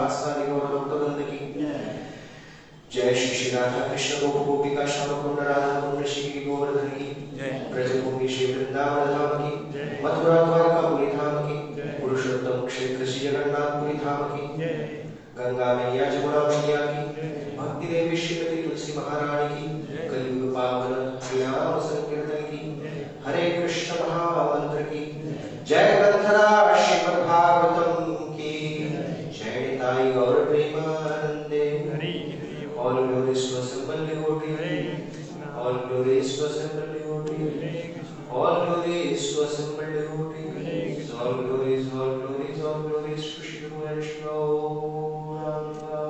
श्रीवासादि गौरभक्तवृंद की जय। श्री श्री राधा कृष्ण गोप गोपिका श्याम कुंड राधा कुंड श्री गोवर्धन की ब्रजभूमि श्री वृंदावन धाम की मथुरा द्वारकापुरी धाम की पुरुषोत्तम क्षेत्र श्री जगन्नाथपुरी धाम की गंगा मैया जमुना मैया की भक्ति देवी श्रीमती तुलसी महारानी की कलयुग पावन हरिनाम संकीर्तन की हरे कृष्ण महामंत्र की जय। ग्रंथरा श्रीमद् भागवतम की जय। निताई गौर प्रेमानंदे। All glories to assemble devotee. All glories to assemble devotee. All glories to assemble devotee. All glories, all glories, all glories to Shri Guru and Shri Gauranga.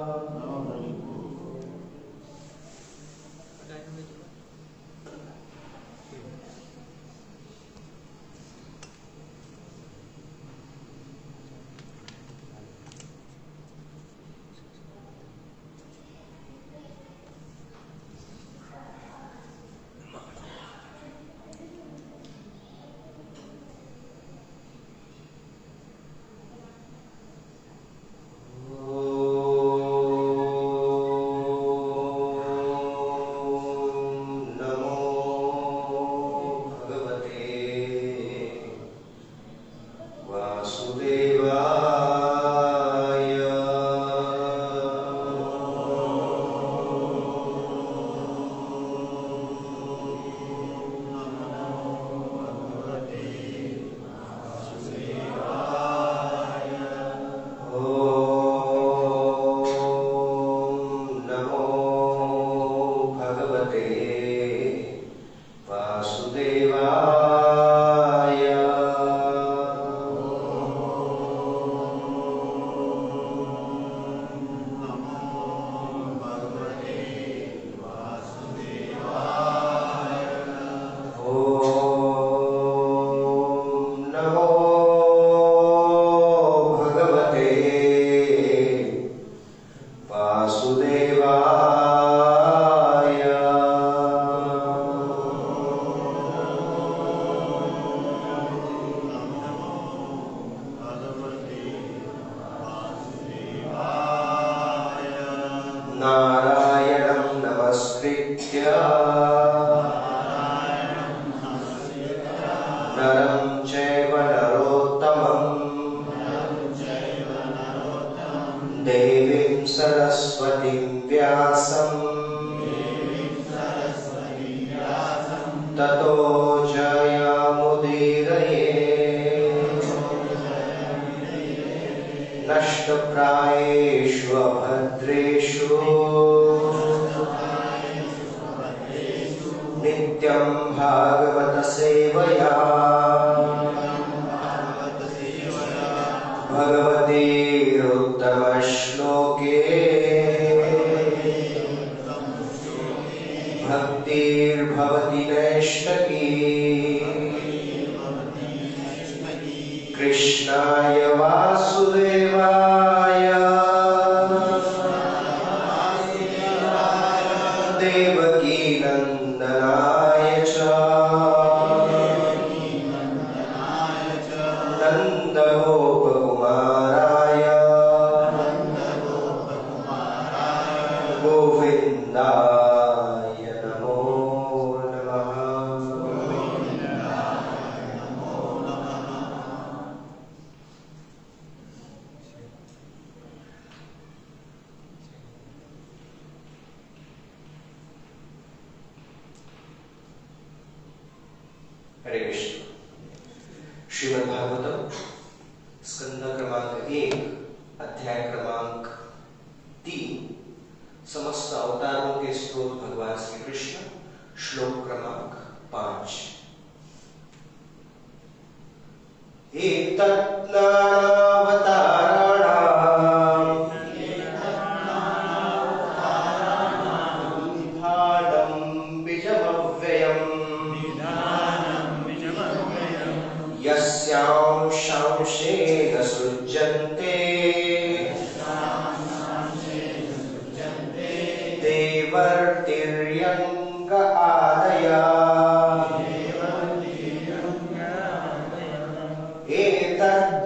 एतद्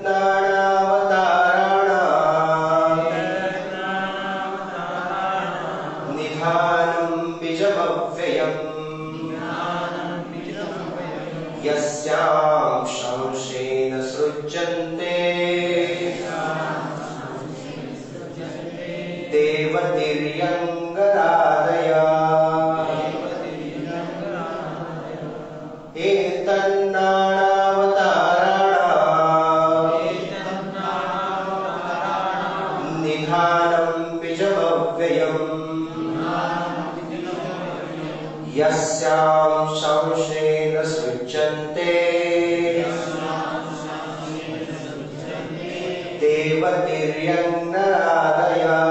ज्ञानं यस्यां शंसेन सृज्यन्ते देवतिर्यङ्गरादयः एतन्नानावताराणां निधानं बीजमव्ययम् यस्यां शंसेन सृज्यन्ते देवतिर्यङ्गरादयः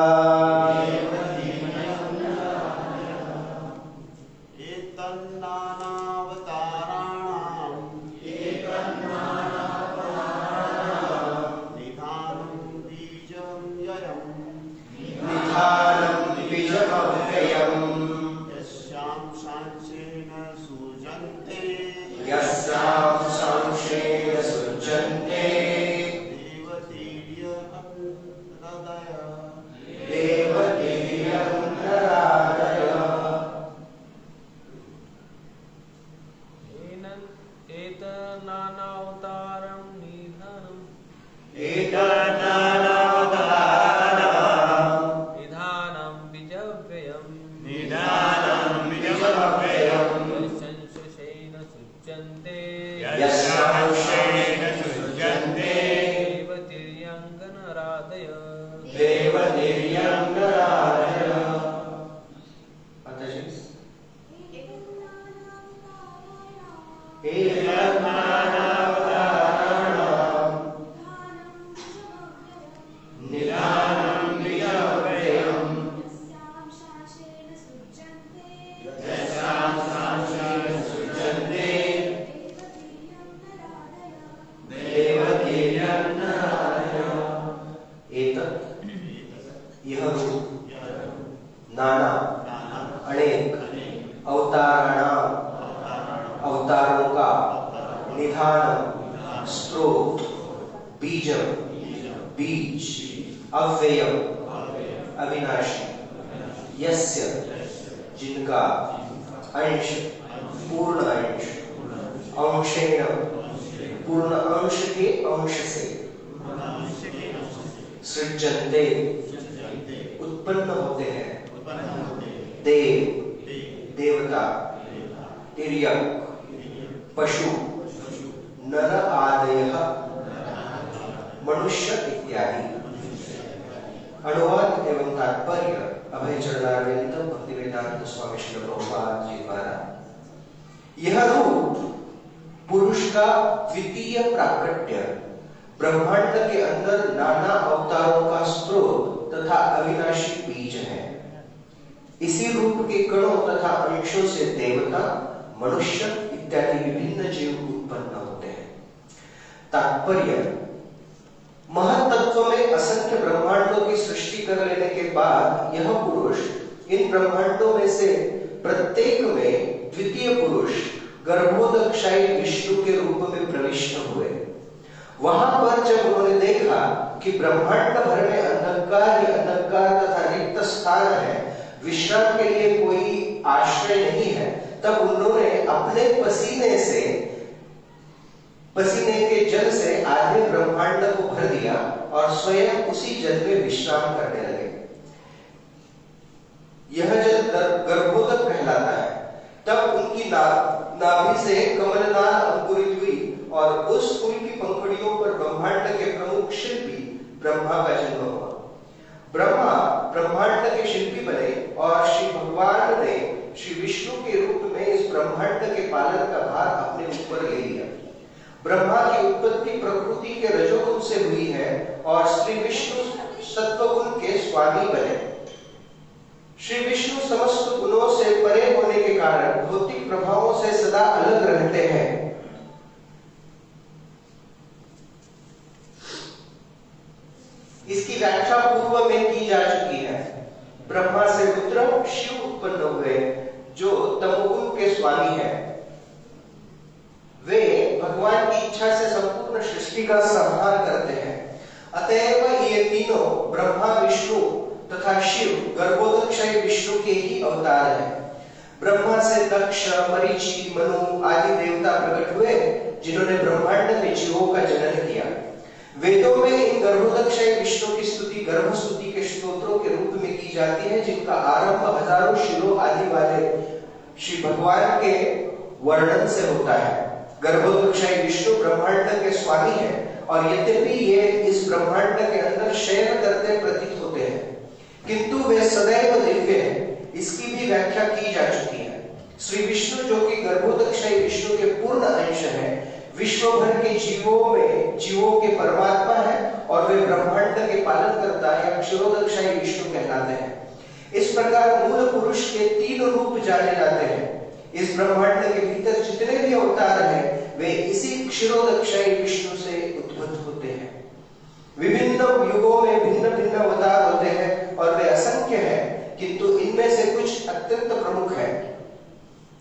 ब्रह्मा से दक्ष, मरीचि, मनु आदि देवता प्रकट हुए जिन्होंने ब्रह्मांड में जीवों का जनन किया। वेदों में इन गर्भोदक्षय विष्णु की स्तुति गर्भ स्तुति के स्तोत्रों के रूप में की जाती है, जिनका आरंभ हजारों शिरों आदि वाले श्री भगवान के वर्णन से होता है। गर्भोदक्षय विष्णु ब्रह्मांड के स्वामी हैं और यद्यपि ये इस ब्रह्मांड के अंदर शयन करते प्रतीत होते हैं, किंतु वे सदैव दिव्य हैं, इसकी भी व्याख्या की जा चुकी है। श्री विष्णु जो कि गर्भोदक्षय विष्णु के पूर्ण अंश है, विश्व भर के जीवों के परमात्मा है और वे ब्रह्मांड के पालन करता है, क्षीरोदक्षय विष्णु कहलाते हैं। इस प्रकार मूल पुरुष के 3 रूप जाने जाते हैं। इस ब्रह्मांड के भीतर जितने भी अवतार हैं वे इसी क्षीरोदक्षय विष्णु से उद्भूत होते हैं। विभिन्न युगों में भिन्न भिन्न अवतार होते हैं और वे असंख्य हैं, किंतु इनमें से कुछ अत्यंत प्रमुख हैं,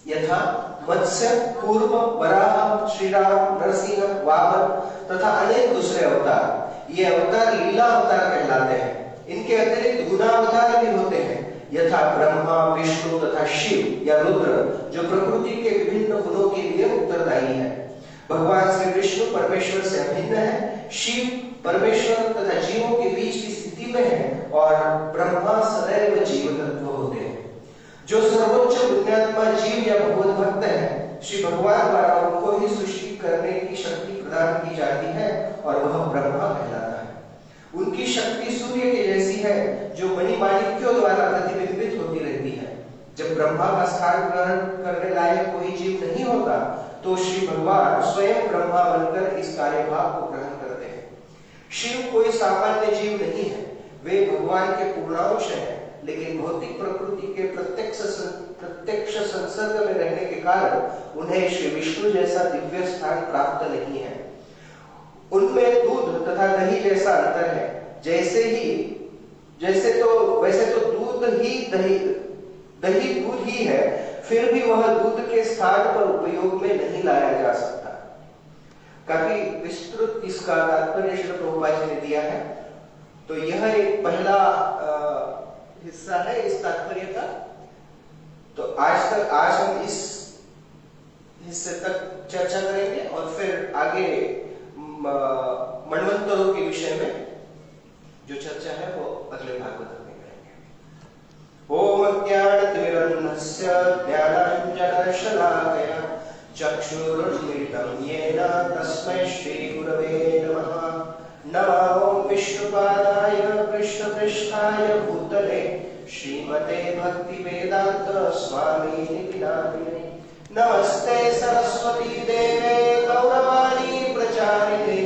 यथा मत्स्य, कूर्म, वराह, श्रीराम, नरसिंह, वामन तथा अनेक दूसरे अवतार। ये अवतार लीला अवतार कहलाते हैं। इनके अतिरिक्त गुणावतार भी होते हैं, यथा ब्रह्मा, विष्णु तथा शिव या रुद्र, जो प्रकृति के विभिन्न गुणों के लिए उत्तरदायी है। भगवान श्री विष्णु परमेश्वर से अभिन्न है, शिव परमेश्वर तथा जीवों के बीच की स्थिति में है और ब्रह्मा सदैव जीव तत्व होते हैं। जो सर्वोच्च पुण्यात्मा जीव या भगवत भक्त है, श्री भगवान द्वारा उनको ही सृष्टि करने की शक्ति प्रदान की जाती है और वह ब्रह्मा कहलाता है। उनकी शक्ति सूर्य के जैसी है, जो मणिमाणिक्यों द्वारा प्रतिबिंबित होती रहती है। जब ब्रह्मा का स्थान ग्रहण करने लायक कोई जीव नहीं होता, तो श्री भगवान स्वयं ब्रह्मा बनकर इस कार्यभाग को ग्रहण करते हैं। शिव कोई सामान्य जीव नहीं है, वे भगवान के पूर्णांश हैं, लेकिन भौतिक प्रकृति के प्रत्यक्ष संसर्ग में रहने के कारण उन्हें श्री विष्णु जैसा दिव्य स्थान प्राप्त नहीं है। उनमें दूध तथा दही जैसा अंतर है। वैसे तो दूध ही दही दूध ही है, फिर भी वह दूध के स्थान पर उपयोग में नहीं लाया जा सकता। काफी विस्तृत इसका तात्पर्य श्रील प्रभुपाद जी ने दिया है। तो यह एक पहला हिस्सा है इस तात्पर्य का। तो आज हम इस हिस्से तक चर्चा करेंगे और फिर आगे मन्वंतरों के विषय में जो चर्चा है वो अगले भागवत में करेंगे। ओम ज्ञानतिमिरन्धस्य ज्ञानाञ्जनशलाकया चक्षुरुन्मिलितं येन तस्मै श्रीगुरवे नमः। नमो विष्णुपादाय कृष्णपृष्ठाय भूतले श्रीमते भक्तिवेदांत स्वामिनिति नामिने। नमस्ते सरस्वती देवे गौरवाणी प्रचारिणे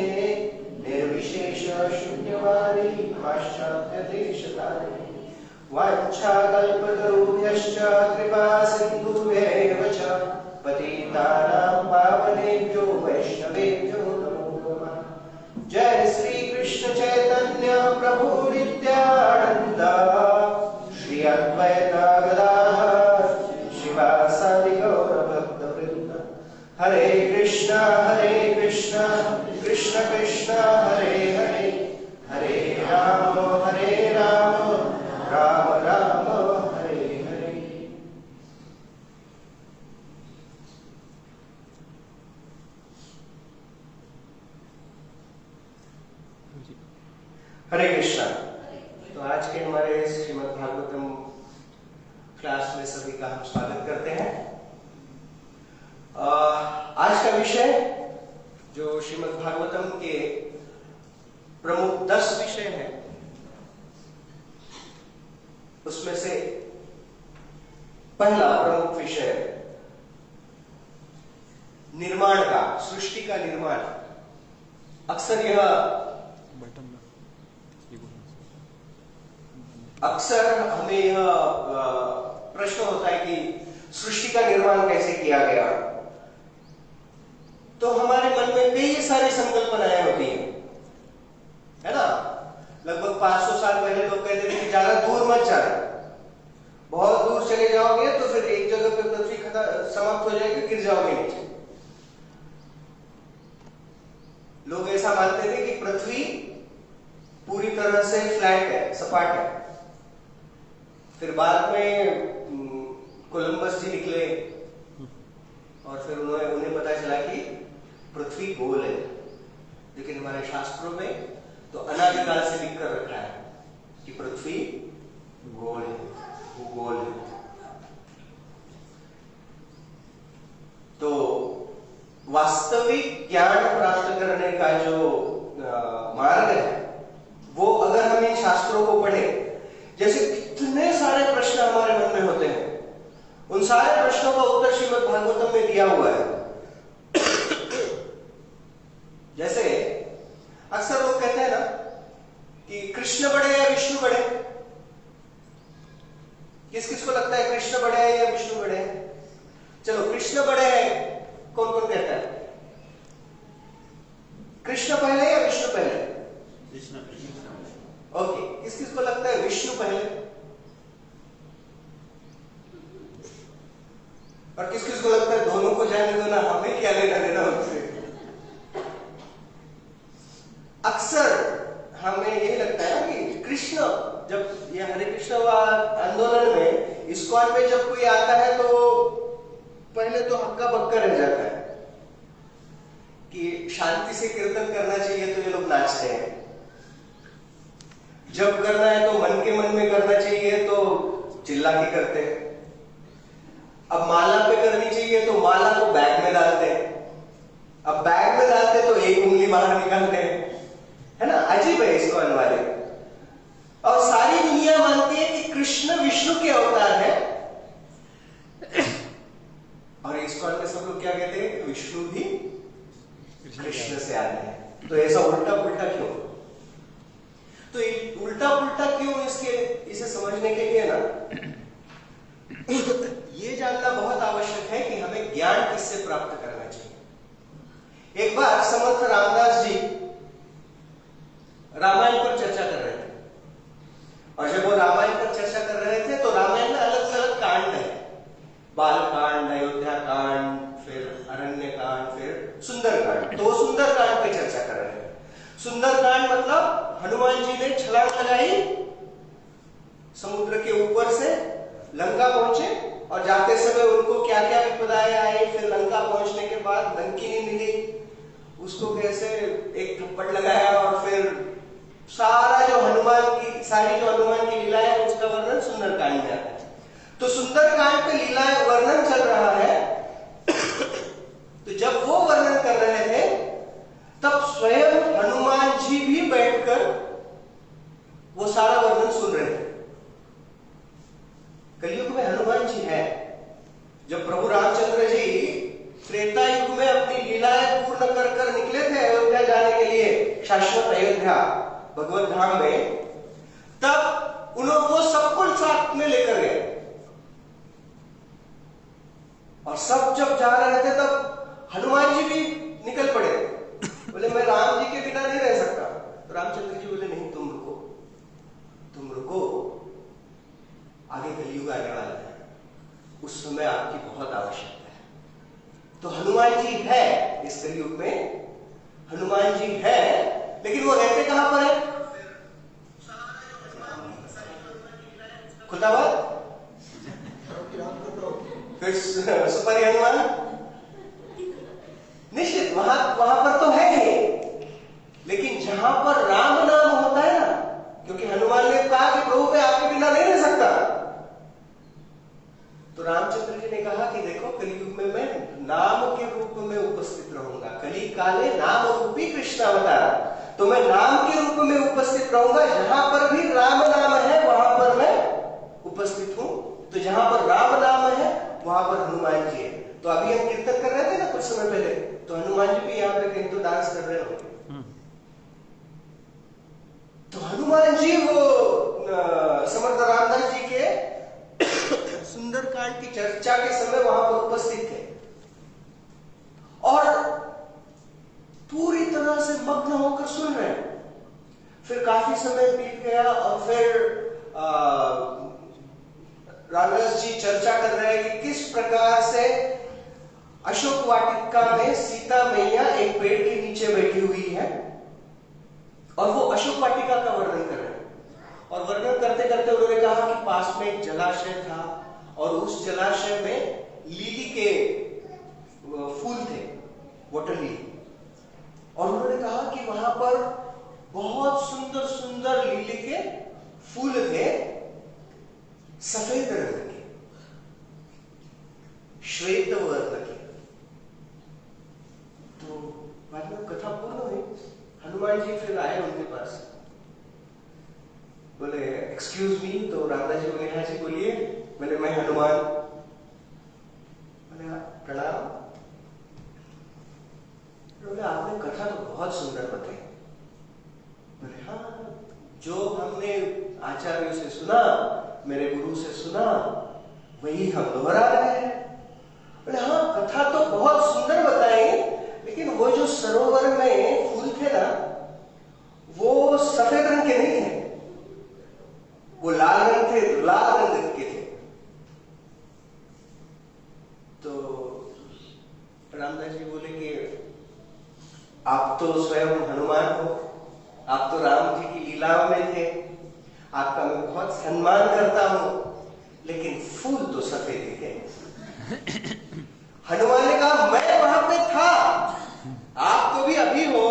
निर्विशेष शून्यवादी पाश्चात्यदेशतारिणे। वाञ्छाकल्पतरुभ्यश्च कृपा सिन्धुभ्येव च पतितानां पावनेभ्यो वैष्णवेभ्यो नमो नमः। जय श्री कृष्ण चैतन्य प्रभु नित्यानंद श्री अद्वैत गदाधर शिवासादि गौर भक्त वृंद। हरे कृष्ण कृष्ण कृष्ण हरे हरे, हरे राम राम राम हरे हरे। हरे कृष्णा। तो आज के हमारे श्रीमद् भागवतम क्लास में सभी का हम स्वागत करते हैं। आज का विषय जो श्रीमद् भागवतम के प्रमुख 10 विषय हैं, उसमें से पहला प्रमुख विषय निर्माण का, सृष्टि का निर्माण। अक्सर हमें यह प्रश्न होता है कि सृष्टि का निर्माण कैसे किया गया। तो हमारे मन में कई सारी संकल्पनाएं होती हैं, है ना। लगभग 500 साल पहले लोग कहते थे कि ज्यादा दूर मत जाना, बहुत दूर चले जाओगे तो फिर एक जगह पे पृथ्वी समाप्त हो जाएगी, गिर जाओगे नीचे। लोग ऐसा मानते थे कि पृथ्वी पूरी तरह से फ्लैट है, सपाट है। फिर बाद में कोलंबस जी निकले और फिर उन्हें पता चला कि पृथ्वी गोल है, लेकिन हमारे शास्त्रों में तो अनादिकाल से लिख कर रखा है कि पृथ्वी गोल है, वो गोल है। तो वास्तविक ज्ञान प्राप्त करने का जो मार्ग है वो अगर हम इन शास्त्रों को पढ़े, जैसे कितने सारे प्रश्न हमारे मन में होते हैं, उन सारे प्रश्नों का उत्तर श्रीमद् भागवतम में दिया हुआ है। जैसे अक्सर लोग कहते हैं ना कि कृष्ण बड़े या विष्णु बड़े, किस किस को लगता है कृष्ण बड़े हैं या विष्णु बड़े हैं? चलो कृष्ण बड़े हैं, कौन कौन कहता है? कृष्ण पहले या विष्णु पहले? कृष्ण। ओके, किस किस को लगता है विष्णु पहले? और किस किस को लगता है दोनों को जाने दो ना, हमें क्या लेना देना उनसे? अक्सर हमें यही लगता है कि कृष्ण, जब ये हरे कृष्ण आंदोलन में इस्कॉन में जब कोई आता है तो पहले तो हक्का बक्का रह जाता है कि शांति से कीर्तन करना चाहिए तो ये लोग नाचते हैं, जब करना है तो मन के मन में करना चाहिए तो चिल्ला के करते हैं, अब माला पे करनी चाहिए तो माला को बैग में डालते हैं, अब बैग में डालते तो एक उंगली बाहर निकालते हैं, है ना? अजीब है इस्कॉन वाले। और सारी दुनिया मानती है कि कृष्ण विष्णु के अवतार है, और इस्कॉन में सब लोग क्या कहते हैं? विष्णु भी कृष्ण से आते हैं। तो ऐसा उल्टा पुल्टा क्यों? तो उल्टा पुल्टा क्यों, इसे समझने के लिए ना ये जानना बहुत आवश्यक है कि हमें ज्ञान किससे प्राप्त करना चाहिए। एक बार समर्थ रामदास जी रामायण पर चर्चा कर रहे थे, और जब वो रामायण पर चर्चा कर रहे थे तो रामायण में अलग अलग कांड है, बाल कांड, अयोध्या कांड, फिर अरण्य कांड, फिर सुंदर कांड। तो वो सुंदर कांड पे चर्चा कर रहे हैं। सुंदर कांड मतलब हनुमान जी ने छलांग लगाई, समुद्र के ऊपर से लंका पहुंचे, और जाते समय उनको क्या क्या विपदाएं आई, फिर लंका पहुंचने के बाद लंकिनी मिली, उसको कैसे एक थप्पड़ लगाया, और फिर सारा जो हनुमान की लीलाएं है उसका वर्णन सुंदर कांड में आता है। तो सुंदर कांड पे लीलाएं वर्णन चल रहा है। तो जब वो वर्णन कर रहे थे तब स्वयं हनुमान जी भी बैठकर वो सारा वर्णन सुन रहे थे। कलयुग में हनुमान जी है। जब प्रभु रामचंद्र जी त्रेता युग में अपनी लीलाएं पूर्ण कर कर निकले थे अयोध्या जाने के लिए, शाश्वत अयोध्या भगवत धाम में, तब उन्होंने वो सब कुछ साथ में लेकर गए, और सब जब जा रहे थे तब हनुमान जी भी निकल पड़े, बोले मैं राम जी के बिना नहीं रह सकता। तो रामचंद्र जी बोले नहीं, तुम रुको, आगे कलयुग आने वाला है, उस समय आपकी बहुत आवश्यकता है। तो हनुमान जी है इस कलयुग में, हनुमान जी है, लेकिन वो रहते कहां पर है? खुदाबाद, फिर सुपर हनुमान, निश्चित वहां पर तो है ही, लेकिन जहां पर राम नाम होता है ना, क्योंकि हनुमान ने कहा कि प्रभु मैं आपके बिना नहीं रह सकता, तो रामचंद्र जी ने कहा कि देखो कलयुग में मैं नाम के रूप में उपस्थित रहूंगा, कली काले नाम रूपी कृष्ण अवतार, तो मैं नाम के रूप में उपस्थित रहूंगा, जहां पर भी राम नाम है वहां पर मैं उपस्थित हूं। तो जहां पर राम नाम है वहां पर हनुमान जी है। तो अभी हम कीर्तन कर रहे थे ना कुछ समय पहले, तो हनुमान जी भी यहाँ पे कहीं तो डांस कर रहे होंगे। तो हनुमान जी वो समर्थ रामदास जी के सुंदरकांड की चर्चा के समय वहां पर उपस्थित थे, और पूरी तरह से मग्न होकर सुन रहे हैं। फिर काफी समय बीत गया, और फिर रामदास जी चर्चा कर रहे हैं कि किस प्रकार से अशोक वाटिका में सीता मैया एक पेड़ के नीचे बैठी हुई है, और वो अशोक वाटिका का वर्णन कर रहे हैं। और वर्णन करते करते उन्होंने कहा कि पास में एक जलाशय था, और उस जलाशय में लिली के फूल थे, वाटर लिली। और उन्होंने कहा कि वहां पर बहुत सुंदर सुंदर लिली के फूल थे, सफेद रंग के, श्वेत वर्ण के। तो बाद में कथा पूर्ण हुई, हनुमान जी फिर आए उनके पास, बोले एक्सक्यूज मी। तो रामदास जी बोले हाँ जी बोलिए। बोले मैं हनुमान। बोले प्रणाम। बोले आपने कथा तो बहुत सुंदर बताई। बोले हाँ, जो हमने आचार्यों से सुना, मेरे गुरु से सुना, वही हम दोहरा रहे हैं। बोले हाँ, कथा तो बहुत सुंदर बताई, लेकिन वो जो सरोवर में फूल थे ना, वो सफेद रंग के नहीं थे, वो लाल रंग थे, लाल रंग के थे। तो रामदास जी बोले कि आप तो स्वयं हनुमान हो, आप तो राम जी की लीलाओं में थे, आपका मैं बहुत सम्मान करता हूं, लेकिन फूल तो सफेद ही थे। हनुमान ने कहा मैं वहां पे था, आप तो भी अभी हो,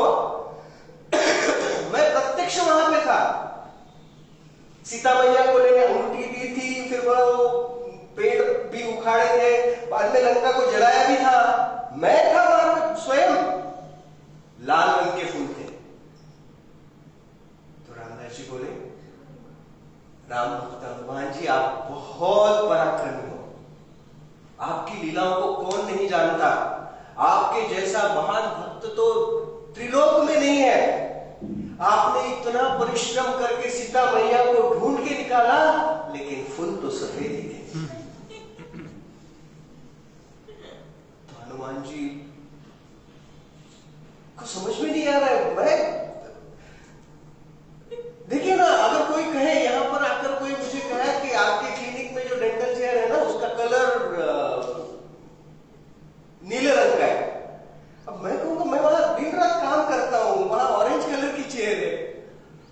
मैं प्रत्यक्ष वहां पे था। सीता मैया को लेने अंगूठी दी थी, फिर वो पेड़ भी उखाड़े थे, बाद में लंका को जलाया भी था, मैं था वहां पे स्वयं। लाल रंग के फूल थे। तो रामदास जी बोले राम भक्त हनुमान जी, आप बहुत पराक्रमी हो, आपकी लीलाओं को कौन नहीं जानता, आपके जैसा महान भक्त तो त्रिलोक में नहीं है। आपने इतना परिश्रम करके सीता मैया को ढूंढ के निकाला, लेकिन फूल तो सफेद ही थे। तो हनुमान जी को समझ में नहीं आ रहा है। मैं देखिए ना, अगर कोई कहे, यहां पर आकर कोई मुझे कहे कि आपके क्लिनिक में जो डेंटल चेयर है ना, उसका कलर नीले रंग का है, अब मैं कहूंगा मैं वहां दिन रात काम करता हूं, वहां ऑरेंज कलर की चेयर है।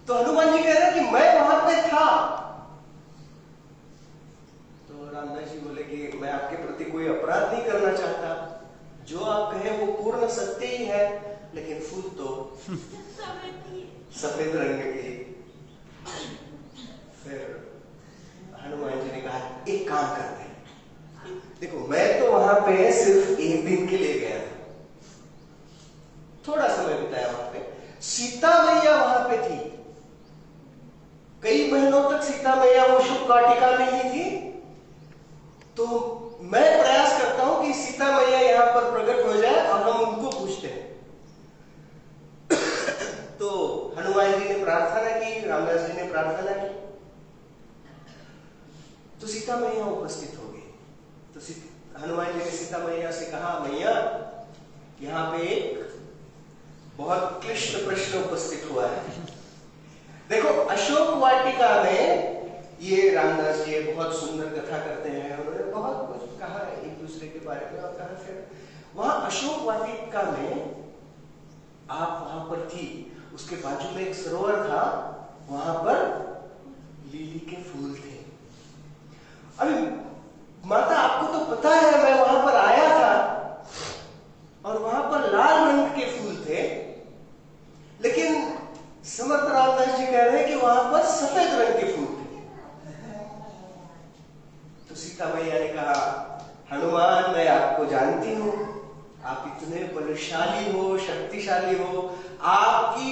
तो हनुमान जी कह रहे हैं कि मैं वहां पे था। तो रामदास जी बोले कि मैं आपके प्रति कोई अपराध नहीं करना चाहता, जो आप कहें वो पूर्ण सत्य ही है, लेकिन फूल तो सफेद रंग के। फिर हनुमान जी ने कहा एक काम करते हैं, देखो मैं तो वहां पे सिर्फ एक दिन के लिए गया था, थोड़ा समय बिताया वहां पे, सीता मैया वहां पे थी, कई महीनों तक सीता मैया वो शुभ वाटिका में ही थी। तो मैं प्रयास करता हूं कि सीता मैया यहां पर प्रकट हो जाए और हम उनको पूछते हैं। तो हनुमान जी ने प्रार्थना की, रामदास जी ने प्रार्थना की, तो सीता मैया उपस्थित हो गई। तो हनुमान जी ने सीता मैया से कहा मैया, यहां पे एक बहुत क्लिष्ट प्रश्न उपस्थित हुआ है। देखो अशोक वाटिका में, ये रामदास जी बहुत सुंदर कथा करते हैं, उन्होंने बहुत कुछ कहा एक दूसरे के बारे में, और कहा फिर वहां अशोक वाटिका में आप वहां पर थी, उसके बाजू में एक सरोवर था, वहां पर लिली के फूल थे। अभी माता आपको तो पता है मैं वहां पर आया था और वहां पर लाल रंग के फूल थे, लेकिन समर्थ रामदास जी कह रहे हैं कि वहां पर सफेद रंग के फूल थे। तो सीता मैया ने कहा हनुमान मैं आपको जानती हूं, आप इतने बलशाली हो, शक्तिशाली हो, आपके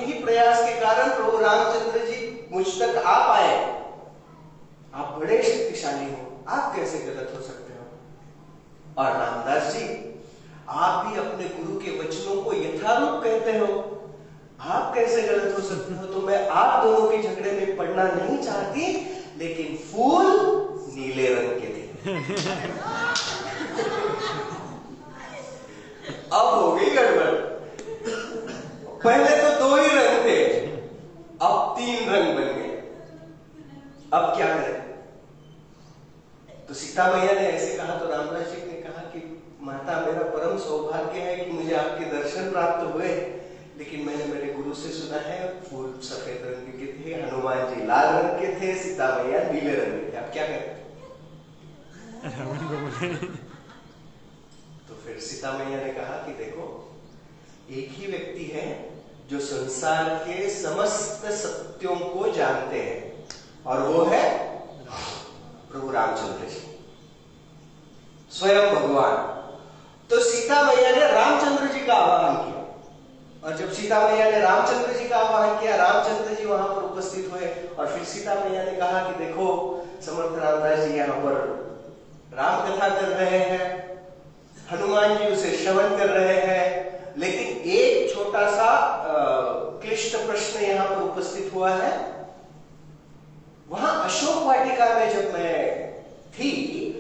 ही प्रयास के कारण प्रभु रामचंद्र जी मुझ तक आ पाए, आप बड़े शक्तिशाली हो, आप कैसे गलत हो सकते हो। और रामदास जी आप भी अपने गुरु के वचनों को यथारूप कहते हो, आप कैसे गलत हो सकते हो। तो मैं आप दोनों के झगड़े में पड़ना नहीं चाहती, लेकिन फूल नीले रंग के थे। अब हो गई गड़बड़, पहले तो 2 ही रंग थे, अब 3 रंग बन गए, अब क्या करें। तो सीता मैया ने ऐसे कहा तो रामदास जी ने कहा कि माता मेरा परम सौभाग्य है कि मुझे आपके दर्शन प्राप्त हुए, लेकिन मैंने मेरे गुरु से सुना है फूल सफेद रंग के थे, हनुमान जी लाल रंग के थे, सीता मैया नीले रंग के थे, अब क्या करें। रावण को बोले। तो फिर सीता मैया ने कहा कि देखो, एक ही व्यक्ति है जो संसार के समस्त सत्यों को जानते हैं, और वो है प्रभु रामचंद्र जी, स्वयं भगवान। तो सीता मैया ने रामचंद्र जी का आह्वान किया, और जब सीता मैया ने रामचंद्र जी का आह्वान किया, रामचंद्र जी वहां पर उपस्थित हुए, और फिर सीता मैया ने कहा कि देखो, समर्थ रामदास जी यहाँ पर राम कथा कर रहे हैं, हनुमान जी उसे श्रवण कर रहे हैं, लेकिन एक छोटा सा क्लिष्ट प्रश्न यहाँ पर उपस्थित हुआ है। वहां अशोक वाटिका में जब मैं थी,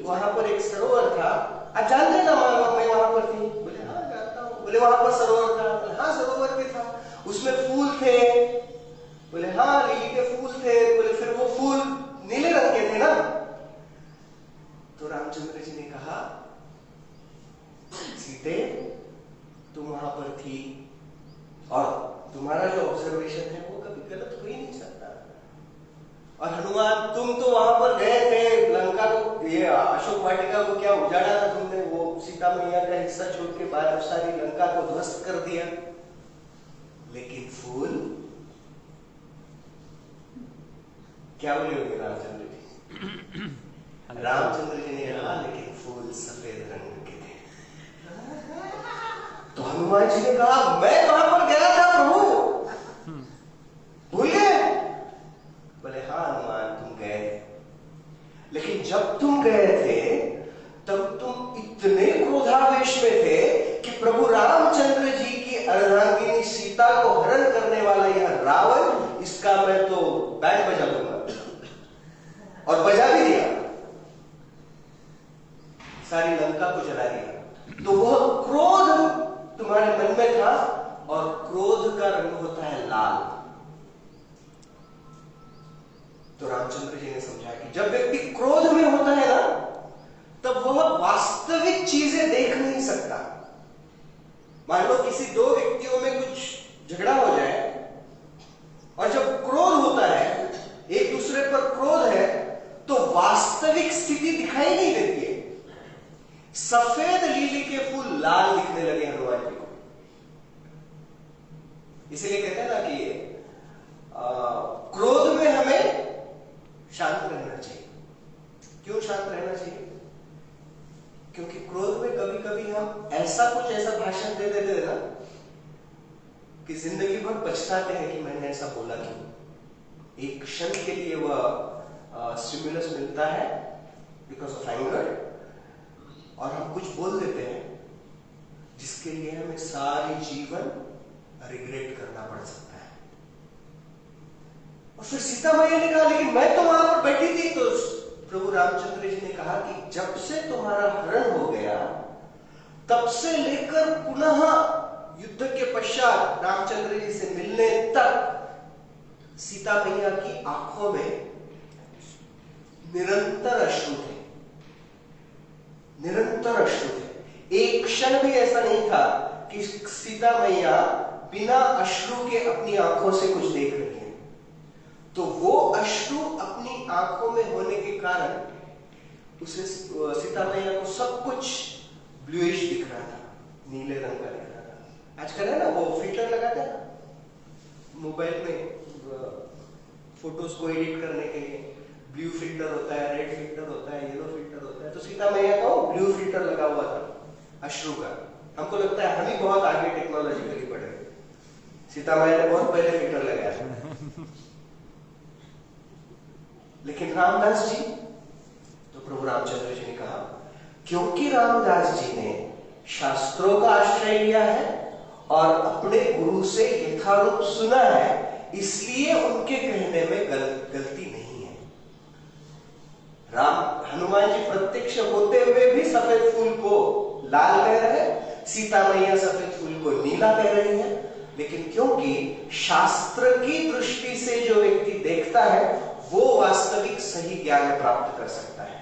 वहां पर एक सरोवर था, आप जानते ना, मैं वहां पर थी? बोले हाँ जानता हूँ। बोले वहां पर सरोवर था? बोले हाँ सरोवर भी था, उसमें फूल थे? बोले हाँ लिली के फूल थे। बोले फिर वो फूल नीले रंग के थे ना? तो रामचंद्र जी ने कहा, सीते तुम वहां पर थी, और तुम्हारा जो ऑब्जर्वेशन है वो कभी गलत हो ही नहीं सकता। और हनुमान, तुम तो वहां पर गए थे, लंका को, ये अशोक वाटिका को क्या उजाड़ा था तुमने? वो सीता मैया का हिस्सा छोड़ के बाद सारी लंका को ध्वस्त कर दिया, लेकिन फूल क्या बोले होंगे रामचंद्र जी? रामचंद्र जी ने कहा, लेकिन फूल सफेद रंग के थे। तो हनुमान जी ने कहा, मैं वहां पर गया था प्रभु, भूल गए? बोले हाँ हनुमान, तुम गए थे, लेकिन जब तुम गए थे तब तुम इतने क्रोधावेश में थे कि प्रभु रामचंद्र जी की अर्धांगिनी सीता को हरण करने वाला यह रावण, इसका मैं तो बैंड बजा दूंगा, और बजा भी दिया, सारी लंका को जला दिया। तो वह क्रोध तुम्हारे मन में था, और क्रोध का रंग होता है लाल। तो रामचंद्र जी ने समझा कि जब व्यक्ति क्रोध में होता है ना, तब वह वास्तविक चीजें देख नहीं सकता। मान लो किसी दो व्यक्तियों में कुछ झगड़ा हो जाए, और जब क्रोध होता है, एक दूसरे पर क्रोध है, तो वास्तविक स्थिति दिखाई नहीं देती है। सफेद लिली के फूल लाल दिखने लगे हनुमान जी को। इसीलिए कहते हैं ना कि क्रोध में हमें शांत रहना चाहिए। क्यों शांत रहना चाहिए? क्योंकि क्रोध में कभी कभी हम ऐसा भाषण दे देते हैं ना कि जिंदगी भर पछताते हैं कि मैंने ऐसा बोला क्यों। एक क्षण के लिए वह स्टिमुलस मिलता है बिकॉज ऑफ एंगर, और हम कुछ बोल देते हैं जिसके लिए हमें सारी जीवन रिग्रेट करना पड़ सकता है। और फिर सीता मैया ने कहा, लेकिन मैं तो वहां पर बैठी थी। तो प्रभु रामचंद्र जी ने कहा कि जब से तुम्हारा हरण हो गया, तब से लेकर पुनः युद्ध के पश्चात रामचंद्र जी से मिलने तक सीता मैया की आंखों में निरंतर अश्रु थे, निरंतर अश्रु थे। एक क्षण भी ऐसा नहीं था कि सीता मैया बिना अश्रु के अपनी आंखों से कुछ देख रही है। तो वो अश्रु अपनी आंखों में होने के कारण उसे, सीता मैया को सब कुछ ब्लूइश दिख रहा था, नीले रंग का दिख रहा था। आजकल है ना वो फिल्टर लगाते हैं ना मोबाइल में, फोटोज को एडिट करने के लिए ब्लू फिल्टर होता है, रेड फिल्टर होता है, येलो फिल्टर होता है। तो सीता मैया का ब्लू फिल्टर लगा हुआ था अश्रु का। हमको लगता है हम ही बहुत आगे टेक्नोलॉजिकली बढ़े, सीता मैया ने बहुत पहले फिल्टर लगाया था। लेकिन रामदास जी, तो प्रभु रामचंद्र जी ने कहा, क्योंकि रामदास जी ने शास्त्रों का आश्रय लिया है और अपने गुरु से यथारूप सुना है, इसलिए उनके कहने में गलती नहीं है। हनुमान जी प्रत्यक्ष होते हुए भी सफेद फूल को लाल कह रहे हैं, सीता मैया सफेद फूल को नीला कह रही है। लेकिन क्योंकि शास्त्र की दृष्टि से जो व्यक्ति देखता है वो वास्तविक सही ज्ञान प्राप्त कर सकता है।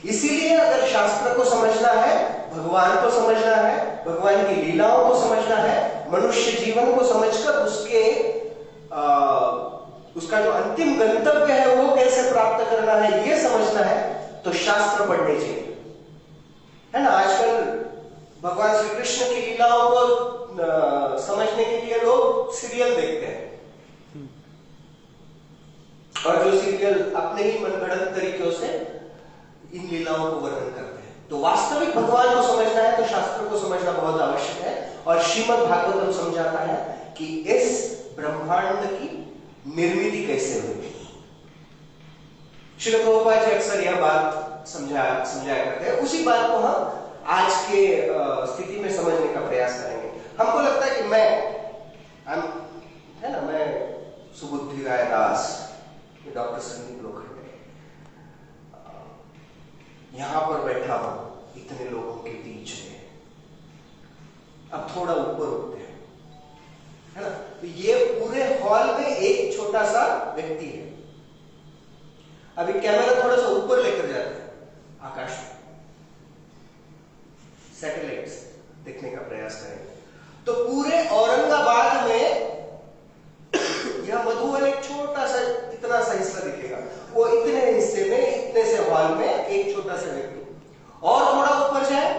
इसीलिए अगर शास्त्र को समझना है, भगवान को समझना है, भगवान की लीलाओं को समझना है, मनुष्य जीवन को समझकर उसका जो अंतिम गंतव्य है वो कैसे प्राप्त करना है ये समझना है, तो शास्त्र पढ़ने चाहिए। है ना। आजकल भगवान श्री कृष्ण की लीलाओं को समझने के लिए लोग सीरियल देखते हैं, और जो सीरियल अपने ही मनगढ़ंत तरीकों से इन लीलाओं को वर्णन करते हैं। तो वास्तविक भगवान को समझना है तो शास्त्रों को समझना बहुत आवश्यक है। और श्रीमद् भागवतम समझाता है कि इस ब्रह्मांड की निर्मिति कैसे हुई। श्रील प्रभुपाद जी अक्सर यह बात समझाया करते हैं। उसी बात को हम आज के स्थिति में समझने का प्रयास करेंगे। हमको लगता है कि मैं सुबुद्धि राय दास, डॉक्टर संदीप लोखंडे यहां पर बैठा हूं इतने लोगों के बीच में। अब थोड़ा ऊपर उठते हैं, है ना। तो ये पूरे हॉल में एक छोटा सा व्यक्ति है। अभी कैमरा थोड़ा सा ऊपर लेकर जाते हैं, आकाश में सैटेलाइट देखने का प्रयास करेंगे। तो पूरे औरंगाबाद में यह मधुबन एक छोटा सा इतना सा हिस्सा दिखेगा। वो इतने हिस्से में, इतने से हॉल में एक छोटा सा व्यक्ति। और थोड़ा ऊपर जाए,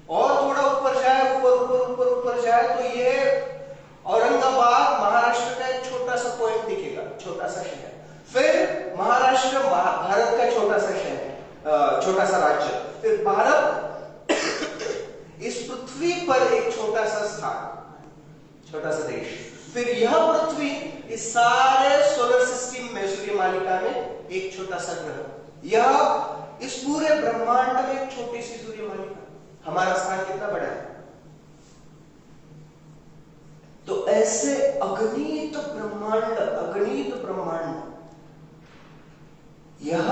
और थोड़ा ऊपर जाए, ऊपर जाए तो ये औरंगाबाद महाराष्ट्र का एक छोटा सा पॉइंट दिखेगा, छोटा सा शहर। फिर महाराष्ट्र भारत का छोटा सा शहर, छोटा सा राज्य। फिर भारत इस पृथ्वी पर एक छोटा सा स्थान, छोटा सा देश। फिर यह पृथ्वी इस सारे सोलर सिस्टम में, सूर्य मालिका में एक छोटा सा ग्रह। यह इस पूरे ब्रह्मांड में एक छोटी सी सूर्य मालिका। हमारा स्थान कितना बड़ा है। तो ऐसे अगणित ब्रह्मांड, यह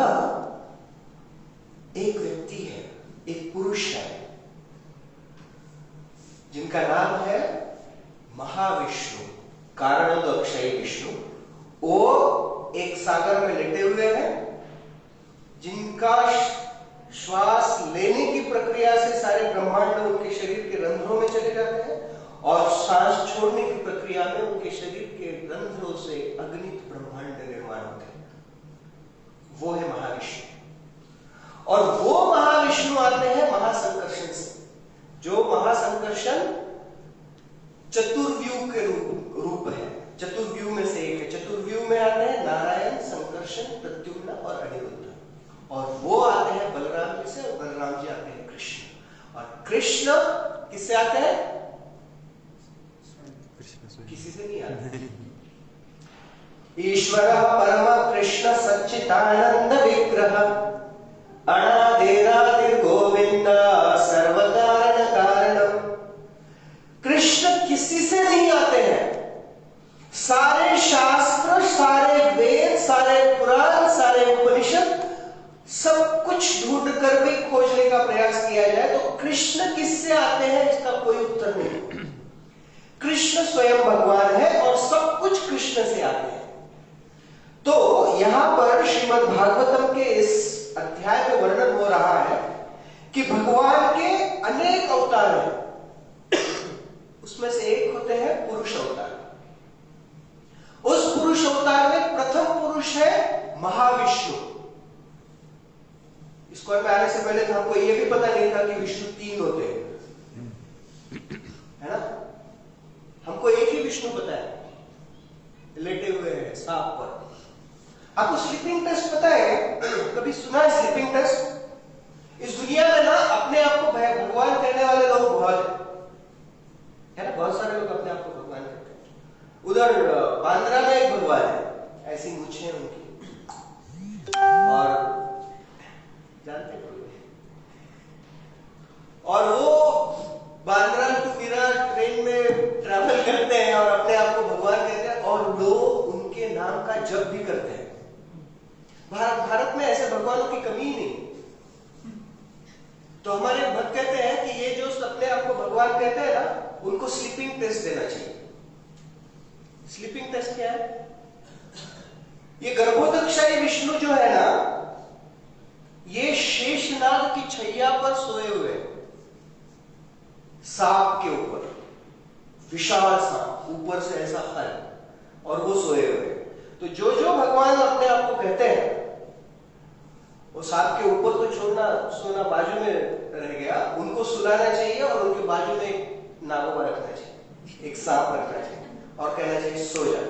एक व्यक्ति है, एक पुरुष है, जिनका नाम है महाविष्णु, कारणोदक्षयी विष्णु। वो एक सागर में लेटे हुए हैं, जिनका श्वास लेने की प्रक्रिया से सारे ब्रह्मांड उनके शरीर के रंध्रों में चले जाते हैं, और सांस छोड़ने की प्रक्रिया में उनके शरीर के रंध्रों से अगणित ब्रह्मांड निर्माण होते हैं। वो है महाविष्णु। और वो महाविष्णु आते हैं महासंकर्षण से, जो महासंकर्षण चतुर्व्यूह के रूप है। चतुर्व्यूह में से एक है। चतुर्व्यूह में आते हैं नारायण, संकर्षण, प्रद्युम्न और अनिरुद्ध। और वो आते हैं बलराम जी से, और बलराम जी आते हैं कृष्ण। और कृष्ण किससे आते हैं? किसी से नहीं आते। ईश्वर परम कृष्ण सच्चिदानंद विग्रह, अनादिरादिर गोविंद सर्व कारण कारणम। कृष्ण किसी से नहीं आते हैं। सारे शास्त्र, सारे वेद, सारे पुराण, सारे उपनिषद, सब कुछ ढूंढ कर भी खोजने का प्रयास किया जाए तो कृष्ण किससे आते हैं, इसका कोई उत्तर नहीं। कृष्ण स्वयं भगवान है और सब कुछ कृष्ण से आते हैं। तो यहां पर श्रीमद् भागवतम के इस अध्याय में वर्णन हो रहा है कि भगवान के अनेक अवतार हैं। उसमें से एक होते हैं पुरुष अवतार। उस पुरुष अवतार में प्रथम पुरुष है महाविष्णु। इसको में आने से पहले हमको यह भी पता नहीं था कि विष्णु 3 होते हैं, है ना। हमको एक ही विष्णु पता है, लेटे हुए हैं सांप पर। आपको स्लीपिंग टेस्ट पता है? कभी सुना है स्लीपिंग टेस्ट? इस दुनिया में ना अपने आप को भगवान कहने वाले लोग बहुत है ना। बहुत सारे लोग अपने आप को भगवान कहते हैं। उधर बांद्रा में एक भगवान है, ऐसी मूछें हैं उनकी, और जानते हो, और वो बांद्रा टू विराट ट्रेन में ट्रैवल करते हैं और अपने आप को भगवान कहते हैं, और लोग उनके नाम का जप भी करते हैं। भारत में ऐसे भगवानों की कमी नहीं। तो हमारे भक्त कहते हैं कि ये जो अपने आप को भगवान कहते हैं ना, उनको स्लीपिंग टेस्ट देना चाहिए। स्लीपिंग टेस्ट क्या है? ये गर्भोदक्षाई विष्णु जो है ना, ये शेषनाग की छैया पर सोए हुए सांप के ऊपर, विशाल सांप, ऊपर से ऐसा फल, और वो सोए हुए। तो जो जो भगवान अपने आप को कहते हैं वो सांप के ऊपर तो छोड़ना सोना बाजू में रह गया, उनको सुलाना चाहिए और उनके बाजू में एक नागोबा रखना चाहिए, एक सांप रखना चाहिए और कहना चाहिए सो जा।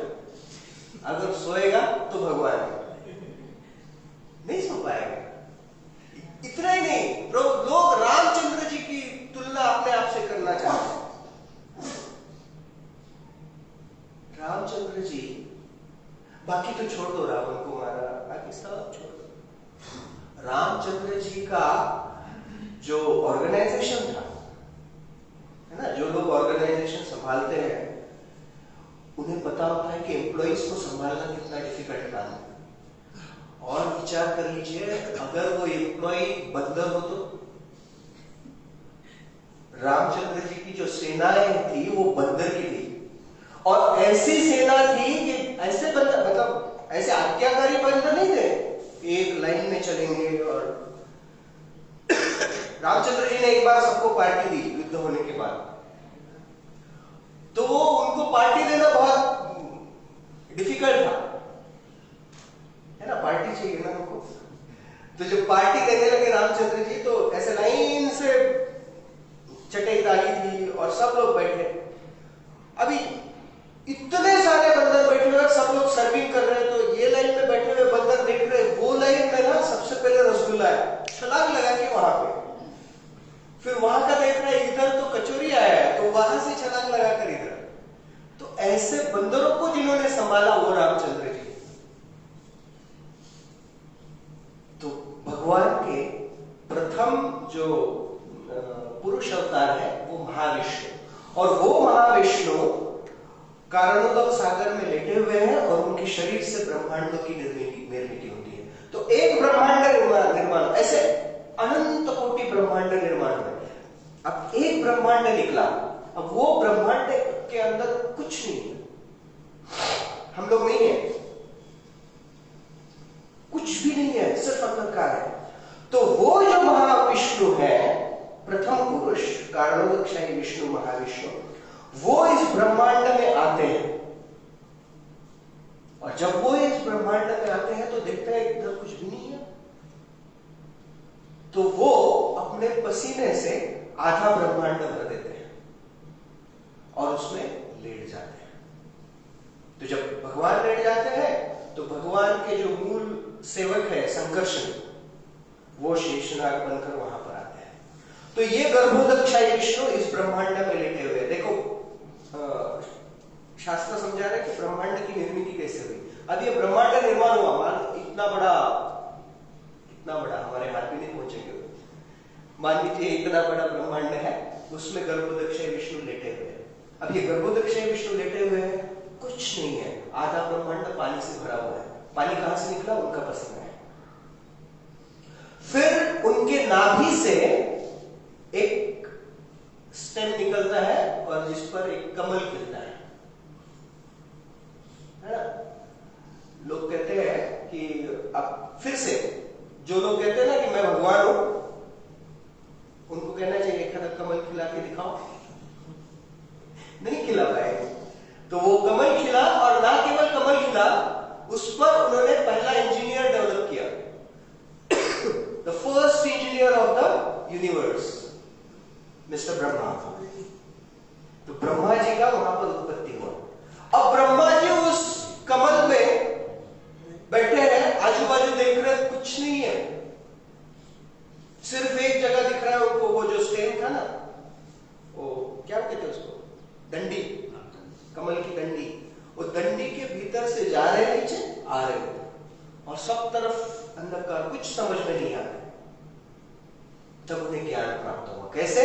अगर सोएगा तो भगवान नहीं सो पाएगा। इतना ही नहीं, लोग रामचंद्र जी की तुलना अपने आप से करना चाहते हैं। रामचंद्र जी, बाकी तो छोड़ दो, रावण को मारा, बाकी सब छोड़ दो। रामचंद्र जी का जो ऑर्गेनाइजेशन था, है ना, जो लोग ऑर्गेनाइजेशन संभालते हैं उन्हें पता होता है कि एम्प्लॉइज को संभालना कितना डिफिकल्ट काम है। और विचार कर लीजिए, अगर वो एम्प्लॉय बंदर हो तो रामचंद्र जी की जो सेनाएं थी वो बंदर की थी, और ऐसी सेना थी कि ऐसे बंदर, मतलब ऐसे आज्ञाकारी बंदर नहीं थे, एक लाइन में चलेंगे। और रामचंद्र जी ने एक बार सबको पार्टी दी युद्ध होने के बाद, तो उनको पार्टी देना बहुत डिफिकल्ट था, है ना, पार्टी चाहिए ना उनको। तो जब पार्टी देने लगे रामचंद्र जी, तो ऐसे लाइन से चटाई डाली थी और सब लोग बैठे। अभी इतने सारे बंदर बैठे हुए, सब लोग सर्विंग कर रहे हैं, तो ये लाइन में बैठे हुए बंदर देख रहे, वो लाइन में ना सबसे पहले रसगुल्ला है, छलांग लगा के वहां पे। फिर वहां का देख रहा है इधर तो कचौरी आया है, तो वहां से छलांग लगा कर इधर। तो ऐसे बंदरों को जिन्होंने संभाला वो रामचंद्र जी। तो भगवान के प्रथम जो पुरुष अवतार है वो महाविष्णु, और वो महाविष्णु कारणोदक सागर में लेटे हुए हैं और उनके शरीर से ब्रह्मांडों की निर्मित होती है। तो एक ब्रह्मांड निर्माण, ऐसे अनंत कोटि ब्रह्मांड निर्माण में अब एक ब्रह्मांड निकला। अब वो ब्रह्मांड के अंदर कुछ नहीं है, हम लोग नहीं है, कुछ भी नहीं है, सिर्फ अंधकार है। तो वो जो महाविष्णु है, प्रथम पुरुष कारणोदकशाही विष्णु महाविष्णु, वो इस ब्रह्मांड में आते हैं। और जब वो इस ब्रह्मांड में आते हैं तो देखते हैं इधर कुछ भी नहीं है, तो वो अपने पसीने से आधा ब्रह्मांड भर देते हैं और उसमें लेट जाते हैं। तो जब भगवान लेट जाते हैं तो भगवान के जो मूल सेवक है संकर्षण, वो शेषनाग बनकर वहां पर आते हैं। तो ये गर्भोदकशाही विष्णु इस ब्रह्मांड में लेटे हुए। देखो शास्त्र समझा रहे कि ब्रह्मांड की निर्मिति कैसे हुई। अब ये ब्रह्मांड निर्माण हुआ, मान इतना बड़ा हमारे हाथ भी नहीं पहुंचेंगे, मान लीजिए इतना बड़ा ब्रह्मांड है, उसमें गर्भोदकशाही विष्णु लेटे हुए हैं। अब ये गर्भोदकशाही विष्णु लेटे हुए हैं, कुछ नहीं है, आधा ब्रह्मांड पानी से भरा हुआ है। पानी कहां से निकला? उनका पसीना है। फिर उनके नाभि से एक स्टेम निकलता है और जिस पर एक कमल खिलता है ना। लोग कहते हैं कि अब फिर से जो लोग कहते हैं ना कि मैं भगवान हूं, उनको कहना चाहिए एक कमल खिला के दिखाओ, नहीं खिला पाए। तो वो कमल खिला, और ना केवल कमल खिला, उस पर उन्होंने पहला इंजीनियर डेवलप किया, the first engineer of the universe, mister Brahma. तो ब्रह्मा जी का वहां पर उत्पत्ति हुआ। अब ब्रह्मा जी उस कमल में बैठे हैं, आजू बाजू देख रहे हैं, कुछ नहीं है, सिर्फ एक जगह दिख रहा है उनको, वो जो स्टेम था ना, वो क्या कहते हैं उसको, डंडी, कमल की डंडी। वो डंडी के भीतर से जा रहे हैं, नीचे आ रहे हैं, और सब तरफ अंधकार, कुछ समझ में नहीं आ रहा। तब उन्हें ज्ञान प्राप्त हुआ। कैसे?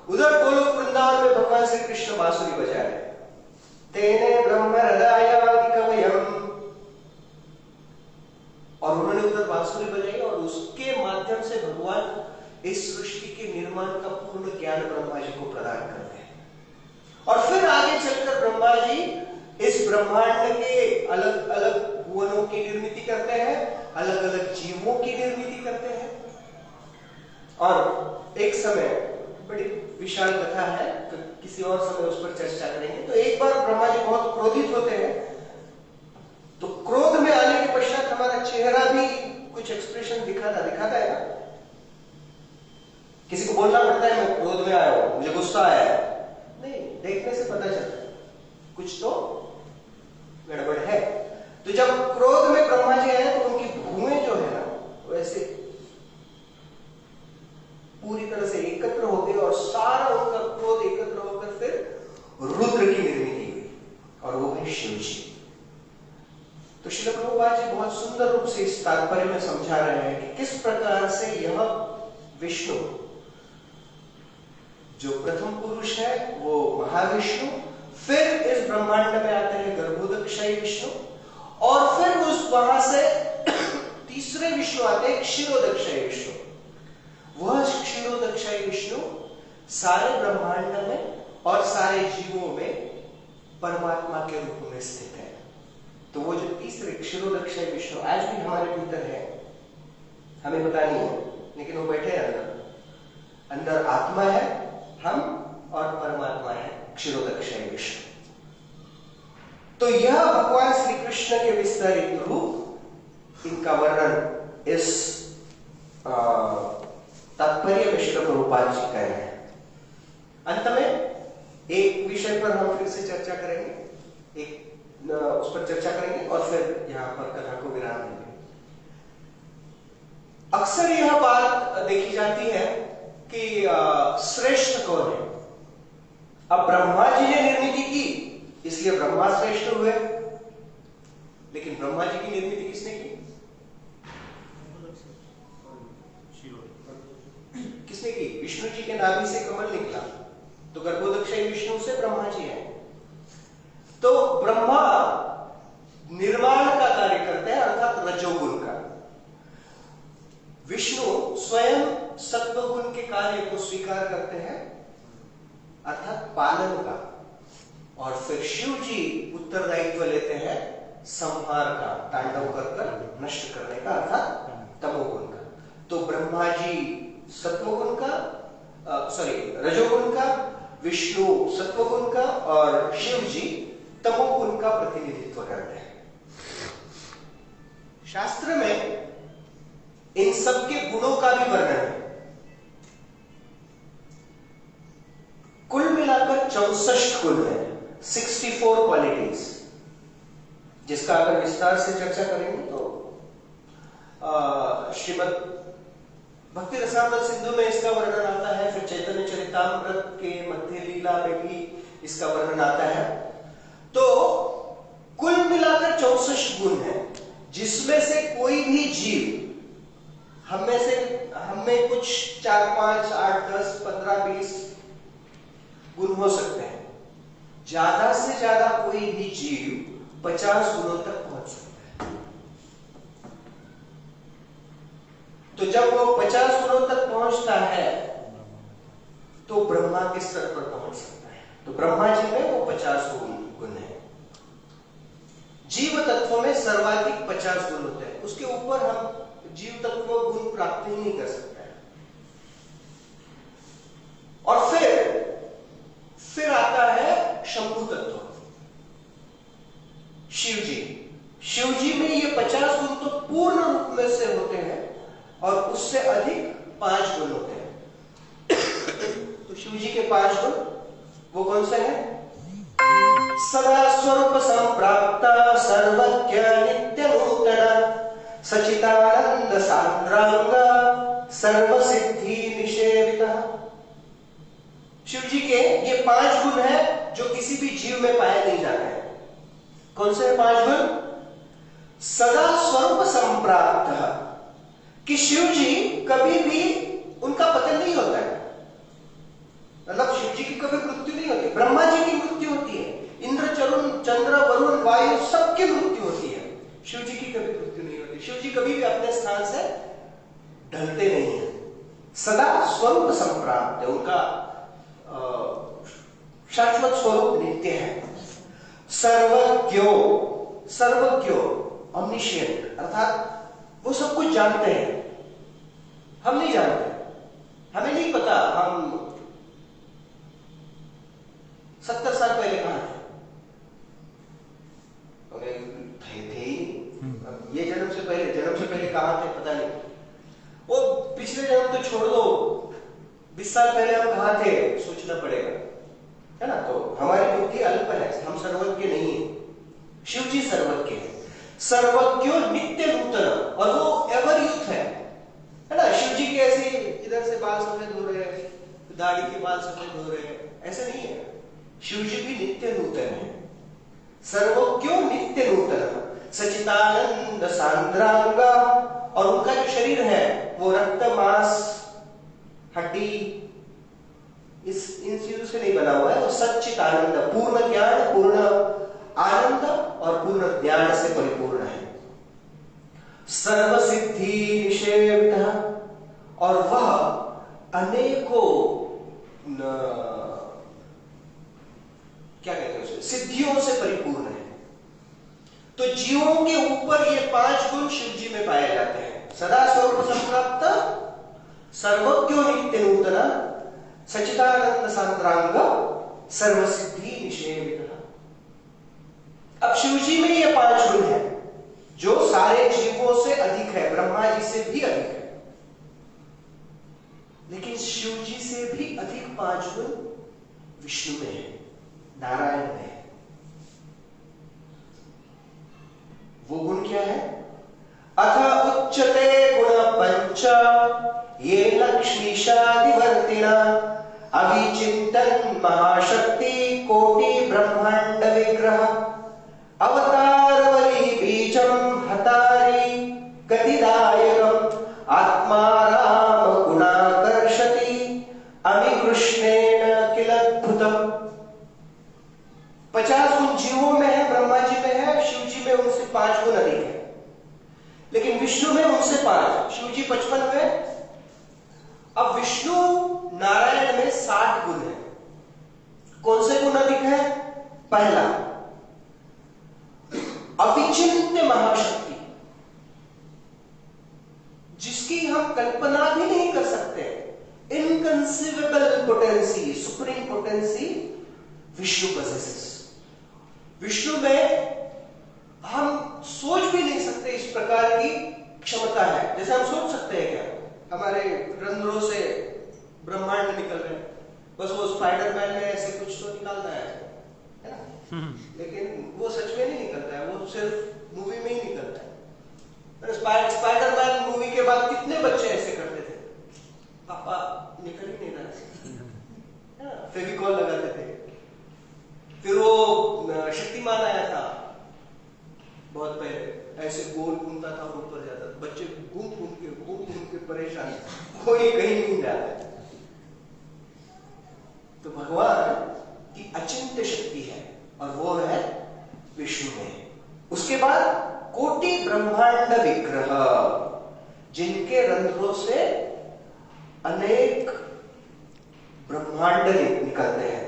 उधर गोलोक वृंदावन में भगवान श्री कृष्ण बांसुरी बजा रहे, तेने ब्रह्म हृदयादिकमयम्, और उन्होंने उधर बांसुरी बजाई, और उसके माध्यम से भगवान इस सृष्टि के निर्माण का पूर्ण ज्ञान ब्रह्मा जी को प्रदान करते हैं। और फिर आगे चलकर ब्रह्मा जी इस ब्रह्मांड के अलग अलग भुवनों की निर्मिति करते हैं, अलग अलग जीवों की निर्मिति करते हैं। और एक समय, बड़ी विशाल कथा है, किसी और समय उस पर चर्चा करेंगे। तो एक बार ब्रह्मा जी बहुत क्रोधित होते हैं, तो क्रोध में आने के पश्चात हमारा चेहरा भी कुछ एक्सप्रेशन दिखाता है ना। किसी को बोलना पड़ता है मैं क्रोध में आया हूं, मुझे गुस्सा आया है, नहीं, देखने से पता चलता है कुछ तो गड़बड़ है। तो जब क्रोध में ब्रह्मा जी आए तो उनकी भुएं जो है ना वो ऐसे पूरी तरह से एकत्र हो गए और सारा उनका क्रोध एकत्र होकर फिर रुद्र की निर्मित हुई और वो है शिव जी। तो श्रील प्रभुपाद जी बहुत सुंदर रूप से इस तात्पर्य में समझा रहे हैं कि किस प्रकार से यह विष्णु जो प्रथम पुरुष है वो महाविष्णु, फिर इस ब्रह्मांड में आते हैं गर्भोदक्षयी विष्णु, और फिर उस वहां से तीसरे विष्णु आते हैं क्षीरोदक्षयी विष्णु। वह क्षीरोदक्षयी विष्णु सारे ब्रह्मांड में और सारे जीवों में परमात्मा के रूप में स्थित है। तो वो जो तीसरे क्षीरोदक्षयी विष्णु आज भी हमारे भीतर है, हमें पता नहीं है, लेकिन वो बैठे हैं अंदर आत्मा है, हम और परमात्मा है क्षीरोदक्षयी विष्णु। तो यह भगवान श्री कृष्ण के विस्तारित रूप, इनका वर्णन इस तात्पर्य में श्रील प्रभुपाद जी कह रहे हैं। अंत में एक विषय पर हम फिर से चर्चा करेंगे, उस पर चर्चा करेंगे और फिर यहां पर कथा को विराम देंगे। अक्सर यह बात देखी जाती है कि श्रेष्ठ कौन है। अब ब्रह्मा जी ने निर्मित की इसलिए ब्रह्मा श्रेष्ठ हुए, लेकिन ब्रह्मा जी की निर्मित किसने की? किसने की? विष्णु जी के नाभि से कमल निकला, तो गर्भोदक्षयी विष्णु से ब्रह्मा जी है। तो ब्रह्मा निर्माण का कार्य करते हैं, अर्थात रजोगुण का। विष्णु स्वयं सत्वगुण के कार्य को स्वीकार करते हैं, अर्थात पालन का, और फिर शिव जी उत्तरदायित्व लेते हैं संहार का, तांडव कर नष्ट करने का, अर्थात तमोगुण का। तो ब्रह्मा जी सत्वगुण का, रजोगुण का, विष्णु सत्वगुण का और शिव जी तमोगुण का प्रतिनिधित्व करते हैं। शास्त्र में इन सबके गुणों का भी वर्णन है। कुल मिलाकर 64 गुण है, 64 क्वालिटीज, जिसका अगर विस्तार से चर्चा करेंगे तो श्रीमद् भक्ति रसामृत सिंधु में इसका वर्णन आता है, फिर चैतन्य चरितामृत के मध्य लीला में भी इसका वर्णन आता है। तो कुल मिलाकर 64 गुण है, जिसमें से कोई भी जीव हमें कुछ 4, 5, 8, 10, 15, 20 गुण हो सकते हैं। ज्यादा से ज्यादा कोई भी जीव 50 गुणों तक पहुंच सकता है। तो जब वो 50 गुणों तक पहुंचता है तो ब्रह्मा के स्तर पर पहुंच सकता है। तो ब्रह्मा जी में वो 50 गुण है। जीव तत्व में सर्वाधिक 50 गुण होते हैं, उसके ऊपर हम जीव तत्व गुण प्राप्त ही नहीं कर सकता है। और फिर आता है शंभु तत्व, शिव जी में ये 50 गुण तो पूर्ण रूप में से होते हैं और उससे अधिक 5 गुण होते हैं। तो शिव जी के 5 गुण वो कौन से हैं? सदा स्वरूप संप्राप्ता सर्वज्ञ नित्य नूतन सचिदानंद सांद्रांग सर्व सिद्धि निषेविता। शिव जी के ये 5 गुण है जो किसी भी जीव में पाए नहीं जाते हैं। कौन से 5 गुण? सदा स्वरूप संप्राप्त, कि शिव जी कभी भी उनका पतन नहीं होता है, मतलब शिव जी की कभी मृत्यु नहीं होती। ब्रह्मा जी की मृत्यु होती है, इंद्र, चंद्र, वरुण, वायु सबकी मृत्यु होती है, शिव जी की कभी मृत्यु नहीं होती। शिव जी कभी भी अपने स्थान से ढलते नहीं है, सदा स्वरूप संप्राप्त है, उनका शाश्वत स्वरूप नित्य है। सर्वज्ञ ऑम्निशिएंट, अर्थात वो सब कुछ जानते हैं, हम नहीं जानते, हमें नहीं पता हम 70 साल पहले कहां थे, थे ही ये जन्म से पहले कहां थे पता 20 साल पहले हम कहाँ थे सोचना पड़ेगा, है ना। तो हमारी बुद्धि अल्प है, हम सर्वज्ञ नहीं है। शिव जी सर्वज्ञ है, सर्वज्ञ नित्य नूतन, और वो एवर यूथ है ना। शिव जी के ऐसे इधर से बाल सफेद हो रहे हैं, दाढ़ी के बाल सफेद हो रहे हैं, ऐसे नहीं है। शिव जी भी नित्य नूतन है, सर्वज्ञ नित्य नूतन, सचिदानंद सांद्रांगा, और उनका जो शरीर है वो रक्त मांस हड्डी इन चीजों से नहीं बना हुआ है, वो सच्चित आनंद, पूर्ण ज्ञान, पूर्ण आनंद और पूर्ण ज्ञान से परिपूर्ण है। सर्व सिद्धि निषेवित, और वह अनेकों क्या कहते हैं उसे, सिद्धियों से परिपूर्ण है। तो जीवों के ऊपर ये 5 गुण शिव जी में पाए जाते हैं। सदा स्वरूप संप्राप्त, सर्वज्ञ नित्य नूतन, सच्चिदानंद सांद्रांग, सर्वसिद्धि निषेवित। अब शिव जी में ये 5 गुण है जो सारे जीवों से अधिक है, ब्रह्मा जी से भी अधिक है। लेकिन शिव जी से भी अधिक 5 गुण विष्णु में है, नारायण में है। वो गुण क्या है? अथ उच्चते गुण पंच ये लक्ष्मीशादिवर्तिना, अभिचिंतन महाशक्ति कोटि ब्रह्मांड विग्रह, अवतारवली बीजम हतारी गतिदायकम, आत्मा राम गुणाकर्षति अमिकृष्णेन किल अद्भुतम। 50 गुण जीवों में है, ब्रह्मा जी में है, शिव जी में उनसे 5 गुण अधिक है। लेकिन विष्णु में उनसे 5, शिव जी 55 में। अब विष्णु नारायण में 60 गुण है। कौन से गुण अधिक है? पहला, अविचिन्त्य महाशक्ति, जिसकी हम कल्पना भी नहीं कर सकते। Inconceivable potency, supreme potency Vishnu possesses। Vishnu में हम सोच भी नहीं सकते इस प्रकार की क्षमता है। जैसे हम सोच सकते हैं क्या हमारे रंध्रों से ब्रह्मांड निकल रहे हैं, बस वो स्पाइडरमैन में ऐसे कुछ तो निकालता है ना, लेकिन वो सच में नहीं निकलता है, वो सिर्फ मूवी में ही निकलता है। स्पाइडरमैन मूवी के बाद कितने बच्चे ऐसे करते थे, पापा निकल ही नहीं रहा, फेविकॉल लगाते थे। फिर वो शक्तिमान आया था बहुत पहले, ऐसे गोल घूमता था और ऊपर जाता था, बच्चे घूम घूम के परेशान, कोई कहीं नहीं जाता। तो भगवान की अचिंत्य शक्ति है और वो है विष्णु में। उसके बाद कोटि ब्रह्मांड विग्रह, जिनके रंध्रों से अनेक ब्रह्मांड निकलते हैं।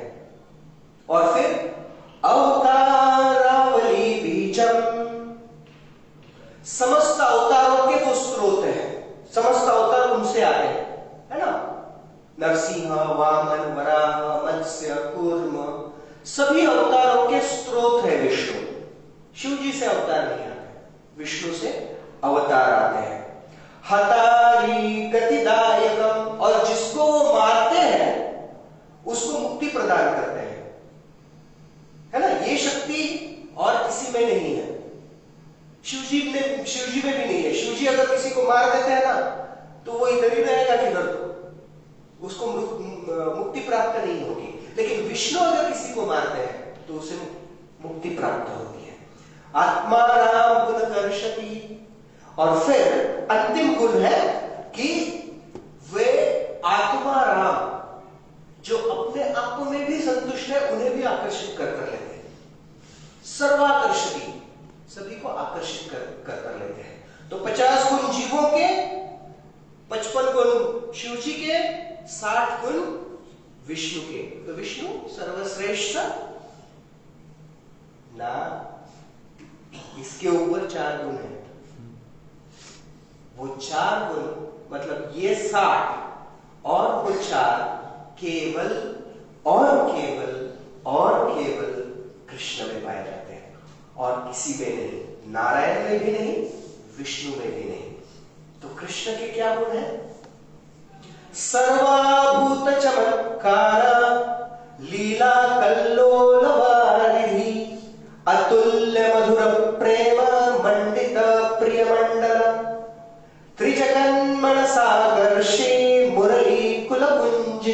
और फिर अवतारावली बीजम, समस्त अवतारों के वो स्रोत हैं, समस्त अवतार उनसे आए हैं, है ना। नरसिंह, वामन, वराह, मत्स्य, कूर्म, सभी अवतारों के स्रोत है विष्णु। शिव जी से अवतार नहीं आते, विष्णु से अवतार आते हैं। हतारी गतिदायकम, और जिसको वो मारते हैं उसको मुक्ति प्रदान करते हैं, है ना। ये शक्ति और किसी में नहीं है, शिव जी में भी नहीं है। शिव जी अगर किसी को मार देते हैं ना तो वो इधर ही रहेगा किधर, तो उसको मुक्ति प्राप्त नहीं होगी। लेकिन विष्णु अगर किसी को मारते हैं तो उसे मुक्ति प्राप्त होती है। आत्मा राम गुण कर्षति, और फिर अंतिम गुण है कि वे आत्मा राम, जो अपने आप में भी संतुष्ट है, उन्हें भी आकर्षित कर लेते हैं। सर्वाकर्षति, सभी को आकर्षित कर लेते हैं। तो 50 गुण जीवों के, 55 गुण शिव जी के, 60 गुण विष्णु के। तो विष्णु सर्वश्रेष्ठ ना, इसके ऊपर 4 गुण है। वो 4 गुण मतलब ये 60 और वो 4 केवल कृष्ण में पाए जाते हैं और किसी में नहीं, नारायण में भी नहीं, विष्णु में भी नहीं। तो कृष्ण के क्या गुण है? सर्वभूत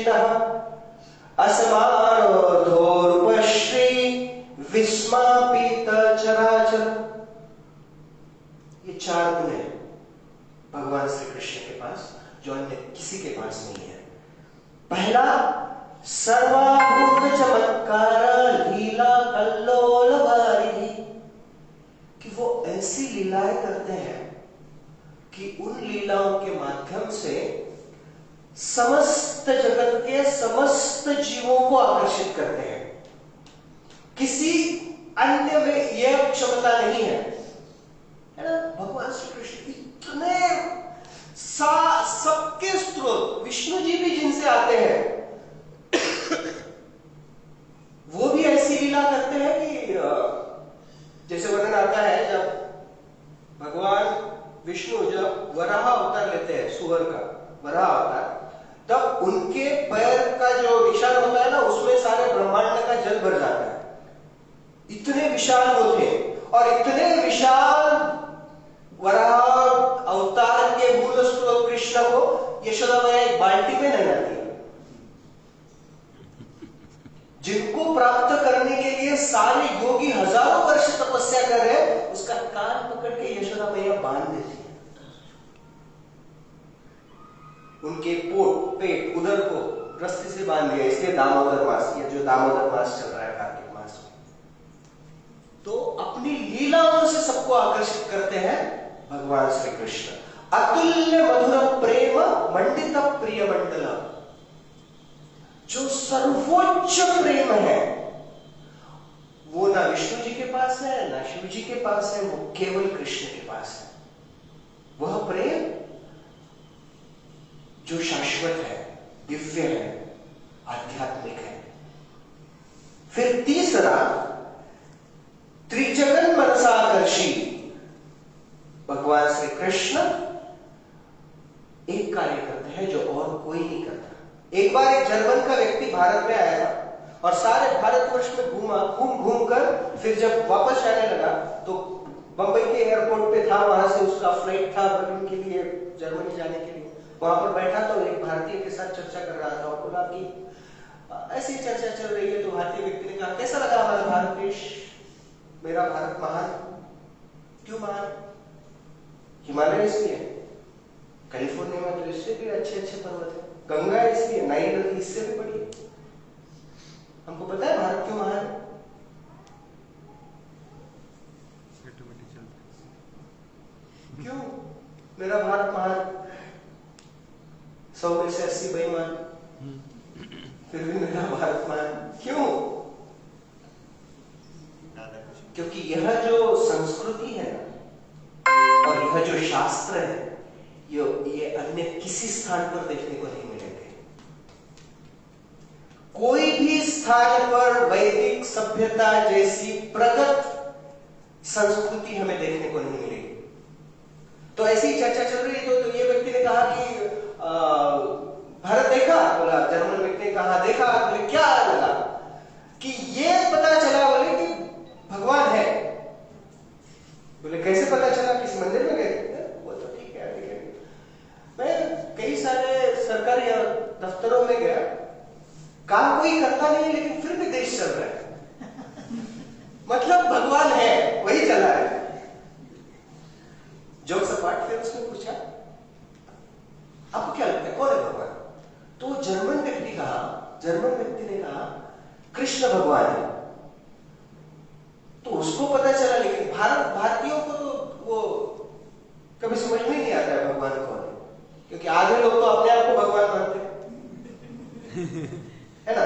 विचिन्नः असमानोर्धोरुपश्री विस्मापित चराचर। ये 4 गुण है भगवान श्री कृष्ण के पास जो अन्य किसी के पास नहीं है। पहला, सर्वाभूत चमत्कार लीला कल्लोल वारिधि, कि वो ऐसी लीलाएं करते हैं कि उन लीलाओं के माध्यम से समस्त जगत के समस्त जीवों को आकर्षित करते हैं। किसी अन्य में यह क्षमता नहीं है ना। भगवान श्री कृष्ण इतने सबके स्रोत, विष्णु जी भी जिनसे आते हैं वो भी ऐसी लीला करते हैं कि जैसे वर्णन आता है जब भगवान विष्णु जब वराह अवतार लेते हैं, सुअर का वराह अवतार, तब उनके पैर का जो निशान होता है ना, उसमें सारे ब्रह्मांड का जल भर जाता है। इतने विशाल वो थे और इतने विशाल वराह अवतार के मूल स्रोत कृष्ण को यशोदा मैया एक बाल्टी में नहलाती है। जिनको प्राप्त करने के लिए सारे योगी हजारों वर्ष तपस्या कर रहे हैं, उसका कान पकड़ के यशोदा मैया बांध देती है। उनके पेट उदर को रस्सी से बांध दिया, इसलिए दामोदर मास, ये जो दामोदर मास चल रहा है कार्तिक मास में, तो अपनी लीलाओं से सबको आकर्षित करते हैं भगवान श्री कृष्ण। अतुल्य मधुर प्रेम मंडित प्रिय मंडल, जो सर्वोच्च प्रेम है वो ना विष्णु जी के पास है ना शिव जी के पास है, वो केवल कृष्ण के पास है। वह प्रेम जो शाश्वत है, दिव्य है, आध्यात्मिक है। फिर तीसरा, त्रिजगन मनसाकर्षी, भगवान श्री कृष्ण एक कार्य करते हैं जो और कोई नहीं करता। एक बार एक जर्मन का व्यक्ति भारत में आया था और सारे भारतवर्ष में घूमा, घूम कर फिर जब वापस आने लगा तो बंबई के एयरपोर्ट पे था, वहां से उसका फ्लाइट था बर्लिन के लिए, जर्मनी जाने के लिए। वहां पर बैठा तो एक भारतीय के साथ चर्चा कर रहा था और बोला कि ऐसी चर्चा चल रही है, तो भारतीय व्यक्ति ने कहा कैसा लगा हमारा भारत देश, मेरा भारत महान। क्यों महान? हिमालय इसलिए, कैलिफोर्निया में तो इससे भी अच्छे अच्छे पर्वत है, गंगा इसलिए, नाइल नदी इससे भी बड़ी है। हमको पता है भारत क्यों महान है? क्यों मेरा भारत महान? 100 में से 80 बेईमान, फिर भी मेरा भारत महान क्यों? क्योंकि यह जो संस्कृति है और यह जो शास्त्र है, ये अन्य किसी स्थान पर देखने को नहीं मिलेंगे। कोई भी स्थान पर वैदिक सभ्यता जैसी प्रगत संस्कृति हमें देखने को नहीं मिलेगी। तो ऐसी चर्चा चल रही तो ये व्यक्ति ने कहा कि भारत देखा? बोला, जर्मन व्यक्ति ने कहा देखा। बोले क्या लगा? कि ये पता चला, बोले कि भगवान है। बोले कैसे पता चला? किसी मंदिर में गए? वो तो ठीक है, देखेंगे। मैं कई सारे सरकारी दफ्तरों में गया, काम कोई करता नहीं लेकिन फिर भी देश चल रहा है। मतलब भगवान है, वही चला है। जो सपाट, फिर उसने पूछा आपको क्या लगता है कौन है भगवान? तो जर्मन व्यक्ति ने कहा कृष्ण भगवान है। तो उसको पता चला, लेकिन भारतीयों को तो वो कभी समझ में नहीं आता है भगवान कौन है, क्योंकि आधे लोग तो अपने आप को भगवान मानते हैं, है ना।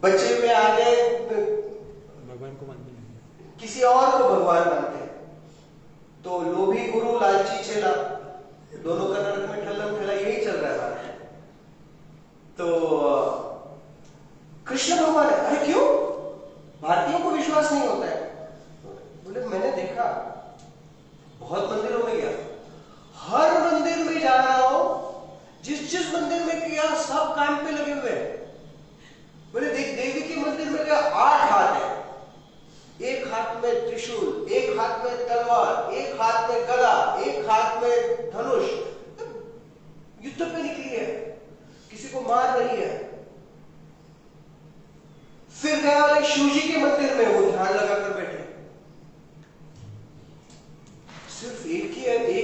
बच्चे में आधे भगवान को मानते हैं, किसी और को भगवान मानते हैं। तो लोभी गुरु लालची चेला, दोनों का नरक में ठल्लम ठेला, यही चल रहा है। तो कृष्ण भगवान है। अरे क्यों? भारतीयों को विश्वास नहीं होता है। बोले मैंने देखा, बहुत मंदिरों में गया, हर मंदिर में जा रहा हूं, जिस मंदिर में किया सब काम पे लगे हुए हैं। बोले देवी के मंदिर में गया, 8 हाथ है, एक हाथ में त्रिशूल, एक हाथ में तलवार, एक हाथ में गदा, एक हाथ में धनुष, युद्ध पे निकली है। किसी को मार रही है। फिर गया वाले शिव जी के मंदिर में, वो ध्यान लगाकर बैठे। सिर्फ एक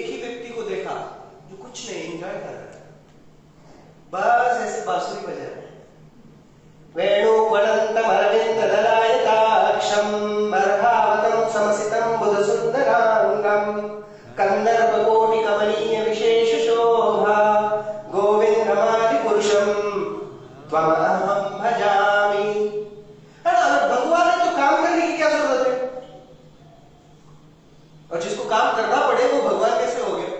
ही व्यक्ति को देखा जो कुछ नहीं, एंजॉय कर रहा है, बस ऐसे बांसुरी बजा रहे हैं। वेणुवदन्तम् अरविन्ददलायताक्षं बर्हावतं समसितं बुधसुन्दराङ्गं कन्दर्पकोटिकमनीय विशेषशोभा गोविन्दमादिपुरुषं त्वमहं भजामि। भगवान है तो काम करने की क्या जरूरत है? और जिसको काम करना पड़े वो भगवान कैसे हो गए?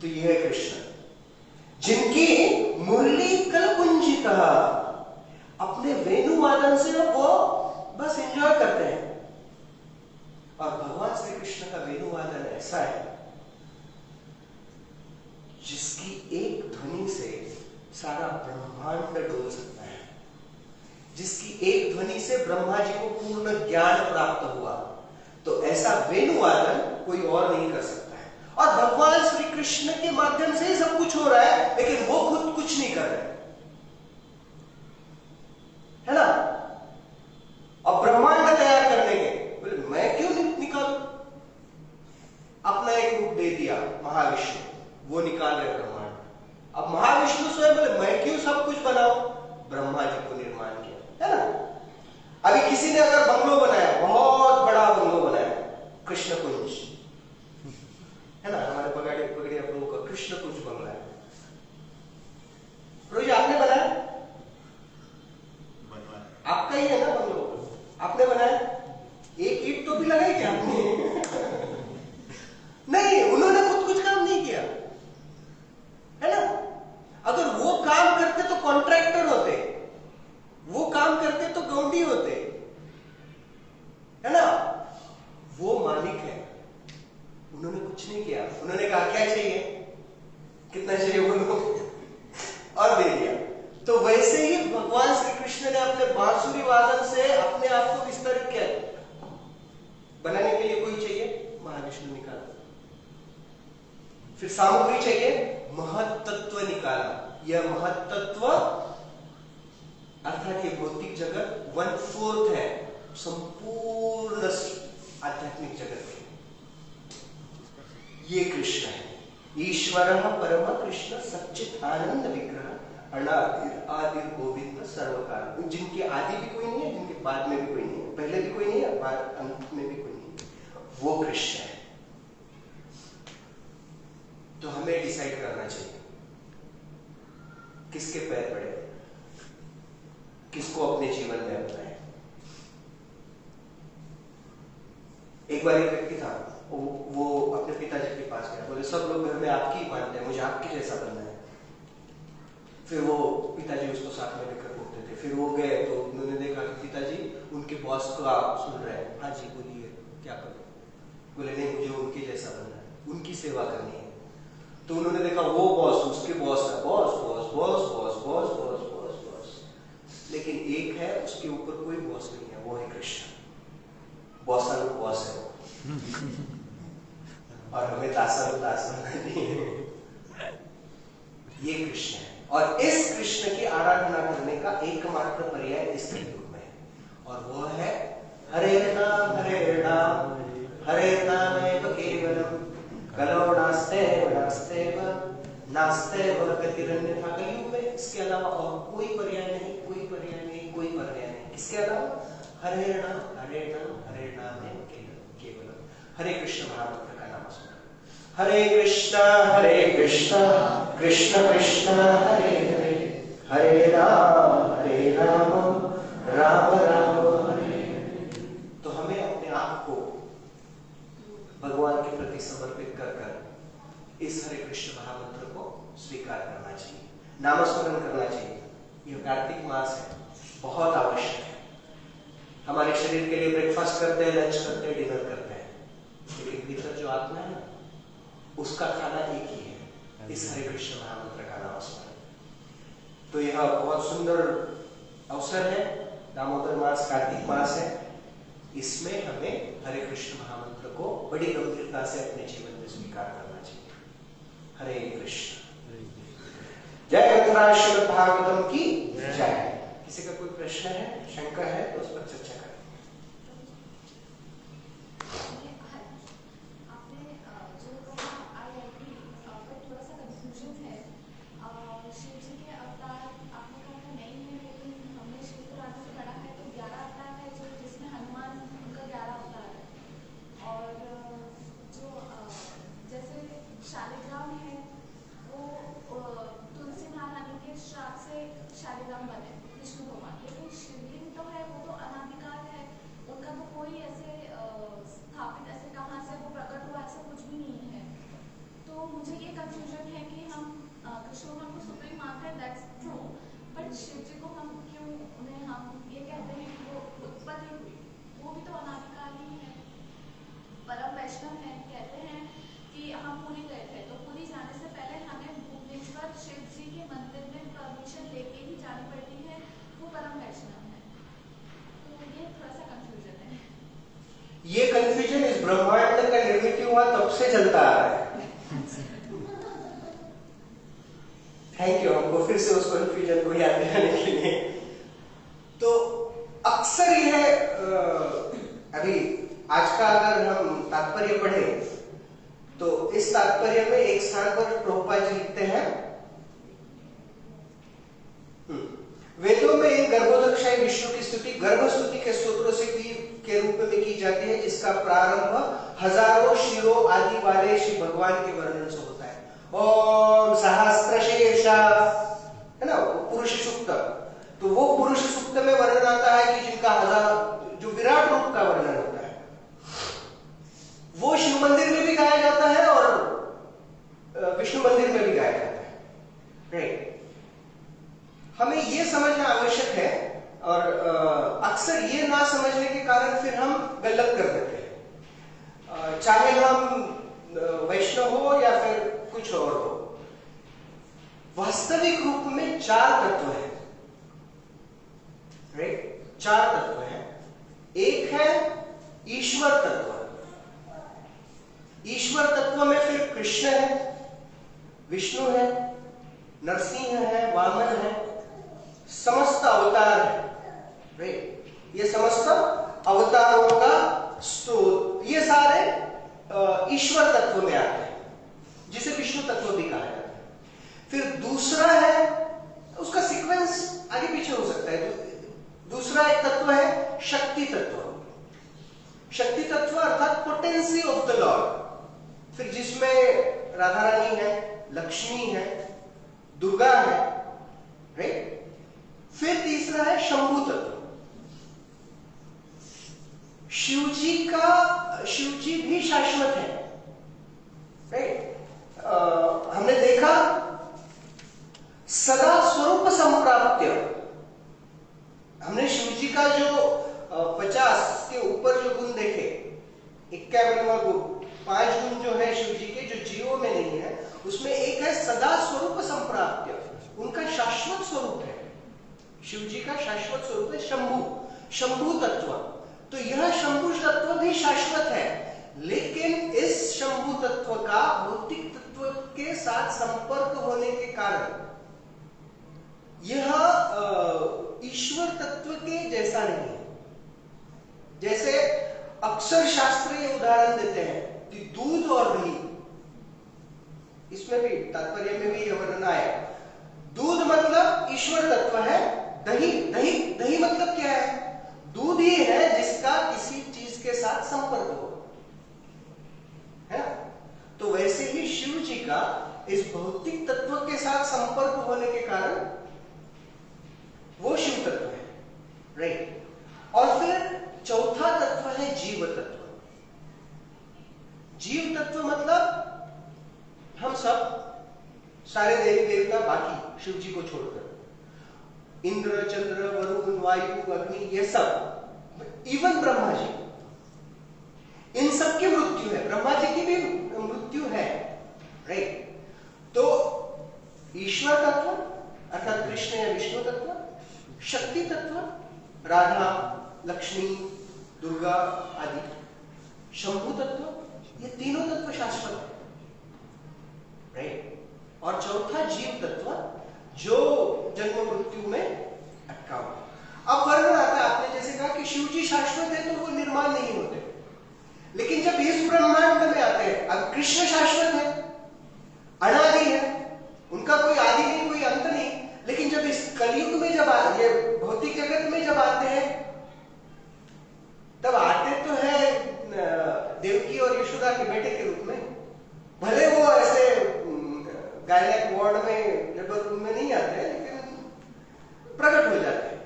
तो यह है कृष्ण, जिनकी मुरली कलकुंजिता, अपने वेणुवादन से वो बस एंजॉय करते हैं। और भगवान श्री कृष्ण का वेणुवादन ऐसा है जिसकी एक ध्वनि से सारा ब्रह्मांड डोल सकता है, जिसकी एक ध्वनि से ब्रह्मा जी को पूर्ण ज्ञान प्राप्त हुआ। तो ऐसा वेणुवादन कोई और नहीं कर सकता है। और भगवान श्री कृष्ण के माध्यम से ही सब कुछ हो रहा है, लेकिन वो खुद कुछ नहीं कर रहे, है ना? अब ब्रह्मांड तैयार करने के बोले मैं क्यों निकालू? अपना एक रूप दे दिया महाविष्णु, वो निकाल रहे ब्रह्मांड। अब महाविष्णु स्वयं बोले मैं क्यों सब कुछ बनाऊं? ब्रह्मा जी को निर्माण किया, है ना? अभी किसी ने अगर बंगलो बनाया, बहुत बड़ा बंगलो बनाया, कृष्ण कुंज, है ना? हमारे पगड़िया प्रभु का कृष्ण कुंज बंगला है। प्रभु जी आपने बनाया? आपका ही है ना बंगलो? आपने बनाया? एक ईंट तो भी लगाई क्या आपने? नहीं, उन्होंने खुद कुछ काम नहीं किया, है ना? अगर वो काम करते तो कॉन्ट्रैक्टर होते, वो काम करते तो गौंडी होते, है ना? वो मालिक है, उन्होंने कुछ नहीं किया। उन्होंने कहा क्या चाहिए, कितना चाहिए बोलो, और दे दिया। तो वैसे ही भगवान श्री कृष्ण ने अपने बांसुरी वादन से अपने आप को विस्तारित किया। बनाने के लिए कोई चाहिए, महाविष्णु निकाला। फिर सामग्री चाहिए, महत्तत्व निकाला। यह महत्तत्व अर्थात ये भौतिक जगत 1/4 है संपूर्ण आध्यात्मिक जगत के। ये कृष्ण है, ईश्वर परम कृष्ण सच्चित आनंद विग्रह अनादिर आदिर गोविंद सर्वकाल। जिनके आदि भी कोई नहीं है, जिनके बाद में भी कोई नहीं है, पहले भी कोई नहीं है, बाद अंत में भी कोई नहीं है, वो कृष्ण है। तो हमें डिसाइड करना चाहिए किसके पैर पड़े, किसको अपने जीवन में अपनाए। एक बार एक व्यक्ति था, वो अपने पिताजी के पास गया, बोले सब लोग घर में आपकी ही मानते हैं, मुझे आपके जैसा बनना है। फिर वो पिताजी उसको साथ में लेकर घूमते थे। फिर वो गए तो उन्होंने देखा कि पिताजी उनके बॉस को आप सुन रहे हैं। हाँ जी बोलिए क्या करूं? बोले नहीं, मुझे उनके जैसा बनना है, उनकी सेवा करनी है। तो उन्होंने देखा वो बॉस, उसके बॉस का boss boss boss boss boss boss boss boss, लेकिन एक है उसके ऊपर कोई बॉस नहीं है, वो है कृष्ण। बॉसानु बॉस है वो। और हमें दासानु दास बनना नहीं है। ये कृष्ण है, और इस कृष्ण की आराधना करने का एकमात्र पर्याय इस कलयुग में है, और वो है हरे नाम हरे नाम एव केवलम कलो नास्तेव गतिरन्यथा। कलयुग में इसके अलावा और कोई पर्याय नहीं, कोई पर्याय नहीं, कोई पर्याय नहीं। किसके अलावा? हरे नाम एव केवलम। हरे कृष्ण महामंत्र का नाम सुना। हरे कृष्णा कृष्ण कृष्ण हरे हरे, हरे राम राम राम हरे हरे। तो हमें अपने आप को भगवान के प्रति समर्पित कर कर इस हरे कृष्ण महामंत्र को स्वीकार करना चाहिए, नामस्मरण करना चाहिए। यह कार्तिक मास है, बहुत आवश्यक है। हमारे शरीर के लिए ब्रेकफास्ट करते हैं, लंच करते हैं, डिनर करते हैं, लेकिन भीतर जो आत्मा है ना, उसका खाना एक ही है, इस हरे कृष्ण महामंत्र का नामस्मरण। तो यह बहुत सुंदर अवसर है, दामोदर मास, कार्तिक मास है। इसमें हमें हरे कृष्ण महामंत्र को बड़ी गंभीरता से अपने जीवन में स्वीकार करना चाहिए। हरे कृष्ण। परंपरा श्रीमद् भागवतम की जय। किसी का कोई प्रश्न है, शंका है तो उस पर चर्चा करें। शालिग्राम है वो तुलसी महारानी के श्राप से शालिग्राम बने विष्णु भगवान, लेकिन शिवलिंग तो है वो तो अनादिकाल है, उनका तो कोई ऐसे स्थापित ऐसे कहाँ से वो प्रकट हुआ ऐसा कुछ भी नहीं है। तो मुझे ये कंफ्यूजन है कि हम कृष्ण भगवान को सुप्रीम मानते हैं, दैट्स ट्रू, बट शिव जी को हम क्यों उन्हें हम ये कहते हैं कि वो उत्पत्ति हुई, वो भी तो अनादिकाल ही है। परम वैष्णव है, कहते हैं कि हम पुरी गए थे तो पुरी जाने से पहले हमें भुवनेश्वर शिव जी के मंदिर में परमिशन लेके ही जानी पड़ती है, वो परम वैष्णव है। तो ये थोड़ा सा कंफ्यूजन है। ये कंफ्यूजन इस ब्रह्मांड का निर्मित हुआ तब से चलता आ रहा है। थैंक यू हमको फिर से उस कंफ्यूजन को याद दिलाने के लिए। तो अक्सर यह अभी आज का अगर हम तात्पर्य पढ़े तो इस तात्पर्य में एक स्थान पर प्रभुपाद जी लिखते हैं, वेदों में इन गर्भोदक्षाई विष्णु की स्तुति गर्भस्तुति के स्तोत्रों से के रूप में की जाती है, जिसका प्रारंभ हजारों शिरों आदि वाले श्री भगवान के वर्णन से होता है। ओम सहस्रशीर्षा है ना, पुरुष सूक्त, तो वो पुरुष सूक्त में वर्णन आता है कि जिनका हजार जो विराट रूप का वर्णन होता है वो शिव मंदिर में भी गाया जाता है और विष्णु मंदिर में भी गाया जाता है। राइट, हमें यह समझना आवश्यक है और अक्सर ये ना समझने के कारण फिर हम गलत कर देते हैं, चाहे हम वैष्णव हो या फिर कुछ और हो। वास्तविक रूप में चार तत्व हैं। राइट, चार तत्व हैं। एक है ईश्वर तत्व। ईश्वर तत्व में फिर कृष्ण है, विष्णु है, नरसिंह है, वामन है, समस्त अवतार है। राइट, ये समस्त अवतारों का स्रोत, ये सारे ईश्वर तत्व में आते हैं, जिसे विष्णु तत्व भी कहा जाता है। फिर दूसरा है, उसका सीक्वेंस आगे पीछे हो सकता है। तो दूसरा एक तत्व है शक्ति तत्व। शक्ति तत्व अर्थात पोटेंसी ऑफ द लॉर्ड, फिर जिसमें राधा रानी है, लक्ष्मी है, दुर्गा है। राइट, फिर तीसरा है शंभु तत्व। शिव जी भी शाश्वत है। राइट, हमने देखा सदा स्वरूप संप्राप्त्य। हमने शिव जी का जो 50 के ऊपर जो गुण देखे, 51वां गुण, 5 गुण जो है शिव जी के जो जीवों में नहीं है, उसमें एक है सदा स्वरूप संप्राप्त्य, उनका शाश्वत स्वरूप है। शिव जी का शाश्वत स्वरूप है शंभु तत्व। तो यह शंभु तत्व भी शाश्वत है, लेकिन इस शंभु तत्व का भौतिक तत्व के साथ संपर्क होने के कारण यह ईश्वर तत्व के जैसा नहीं है। जैसे अक्सर शास्त्रीय उदाहरण देते हैं कि दूध और दही, इसमें भी तात्पर्य में भी यह वर्णन आया। दूध मतलब ईश्वर तत्व है, दही मतलब क्या है? दूध ही है जिसका किसी चीज के साथ संपर्क हो, है ना? तो वैसे ही शिव जी का इस भौतिक तत्व के साथ संपर्क होने के कारण वो शिव तत्व है। राइट, और फिर चौथा तत्व है जीव तत्व। जीव तत्व मतलब हम सब सारे देवी देवता बाकी शिव जी को छोड़कर, इंद्र, चंद्र, वरुण, वायु, अग्नि, ये सब, इवन ब्रह्मा जी, इन सब की मृत्यु है, ब्रह्मा जी की भी मृत्यु है। राइट, तो ईश्वर तत्व अर्थात कृष्ण या विष्णु तत्व, शक्ति तत्व राधा, लक्ष्मी, दुर्गा आदि, शंभु तत्व, ये तीनों तत्व शाश्वत है। राइट, और चौथा जीव तत्व, जो जन्म मृत्यु में अटका हुआ। अब वर्णन आता है, आपने जैसे कहा कि शिव जी शाश्वत है तो वो निर्माण नहीं होते, लेकिन जब इस ब्रह्मांड में आते हैं, अब कृष्ण शाश्वत है, अनादि है, उनका कोई आदि नहीं, कोई अंत नहीं, लेकिन जब इस कलयुग में जब ये भौतिक जगत में जब आते हैं, तब आते तो है देवकी और यशोदा के बेटे के रूप में, भले वो ऐसे गायक वार्ड में लेबर रूम में नहीं आते हैं, लेकिन प्रकट हो जाते हैं,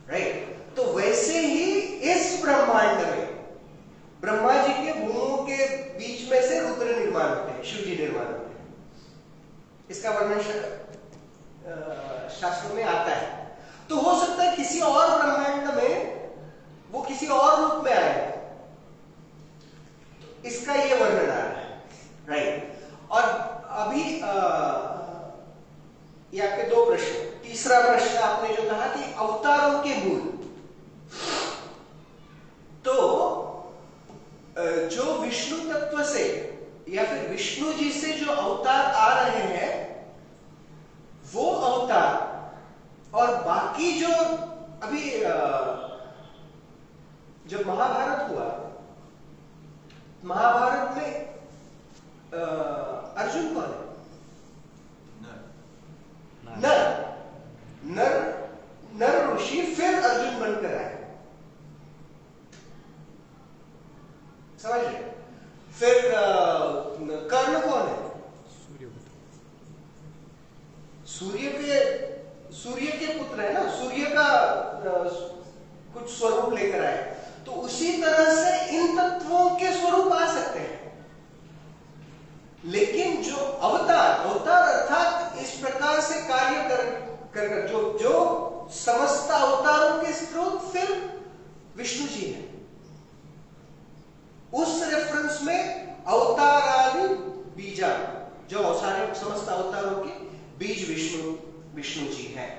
राइट। तो वैसे ही इस ब्रह्मांड में ब्रह्मा जी के भूमों के बीच में से रुद्र निर्माण होते हैं, शिव जी निर्माण होते हैं। इसका वर्णन शास्त्रों में आता है। तो हो सकता है किसी और ब्रह्मांड में वो किसी और रूप में आए, तो इसका ये वर्णन आ रहा है, राइट। और अभी ये आपके दो प्रश्न, तीसरा प्रश्न आपने जो कहा कि अवतारों के मूल, तो जो विष्णु तत्व से या फिर विष्णु जी से जो अवतार आ रहे हैं, वो अवतार और बाकी जो अभी जब महाभारत हुआ, महाभारत में अर्जुन कौन है? नर ऋषि फिर अर्जुन बनकर आए, समझ रहे? फिर कर्ण कौन है? सूर्य के पुत्र है ना, सूर्य का कुछ स्वरूप लेकर आए। तो उसी तरह से इन तत्वों के स्वरूप आ सकते हैं, लेकिन जो अवतार अर्थात इस प्रकार से कार्य कर जो समस्त अवतारों के स्रोत फिर विष्णु जी है। उस रेफरेंस में अवतारादि बीजा, जो सारे समस्त अवतारों के बीज विष्णु जी हैं।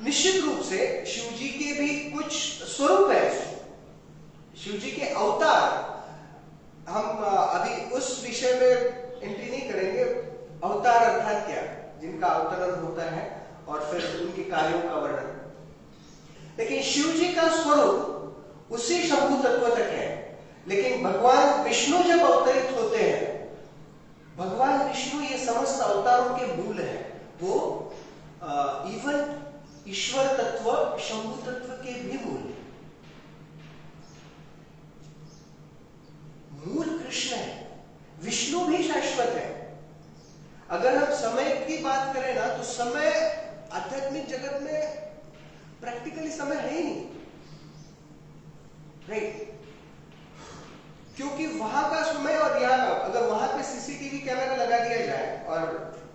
निश्चित रूप से शिव जी के भी कुछ स्वरूप है, शिव जी के अवतार। हम अभी उस विषय में एंट्री नहीं करेंगे, अवतार अर्थात क्या, जिनका अवतरण होता है और फिर उनके कार्यों का वर्णन। लेकिन शिव जी का स्वरूप उसी शंभु तत्व तक है। लेकिन भगवान विष्णु जब अवतरित होते हैं, भगवान विष्णु ये समस्त अवतारों के मूल है। वो इवन ईश्वर तत्व शंभु तत्व के भी मूल है। मूल कृष्ण है, विष्णु भी शाश्वत है। अगर हम समय की बात करें ना, तो समय आध्यात्मिक जगत में प्रैक्टिकली समय है ही नहीं, राइट? क्योंकि वहां का समय और यहाँ का, अगर वहां पे सीसीटीवी कैमरा लगा दिया जाए और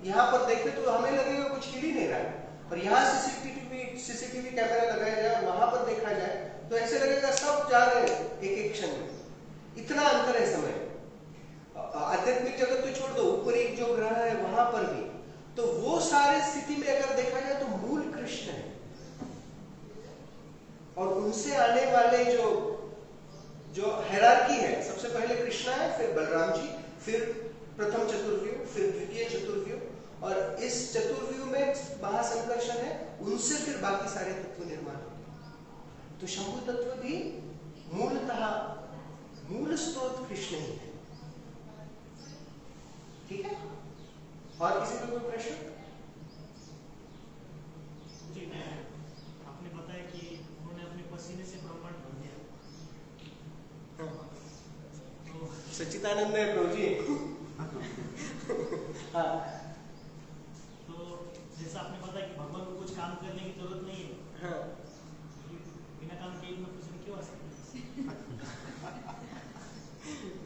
यहाँ पर देखें तो हमें लगेगा कुछ हिल ही नहीं रहा है, और यहाँ सीसीटीवी कैमरा लगाया जाए, वहां पर देखा जाए तो ऐसे लगेगा सब जा रहे हैं एक एक क्षण में। इतना अंतर है समय। आध्यात्मिक जगत तो छोड़ दो, ऊपरी जो ग्रह है वहां पर भी, तो वो सारे स्थिति में अगर देखा जाए तो मूल कृष्ण है, और उनसे आने वाले जो हायरार्की है, सबसे पहले कृष्णा है, फिर बलराम जी, फिर प्रथम चतुर्व्यूह, फिर द्वितीय चतुर्व्यूह, और इस चतुर्व्यूह में महासंकर्षण है, उनसे फिर बाकी सारे तत्व निर्माण होते हैं। तो शंभु तत्व भी मूलतः मूल स्रोत कृष्ण ही है। ठीक है? और किसी को कोई प्रश्न? जी, आपने बताया कि उन्होंने अपने पसीने से ब्रह्मांड बन दिया। तो सच्चिदानंद है प्रभु जी। हाँ, तो जैसा आपने बताया कि भगवान को कुछ काम करने की जरूरत नहीं है, हाँ, बिना काम के इतना पसीना क्यों आ सकता है?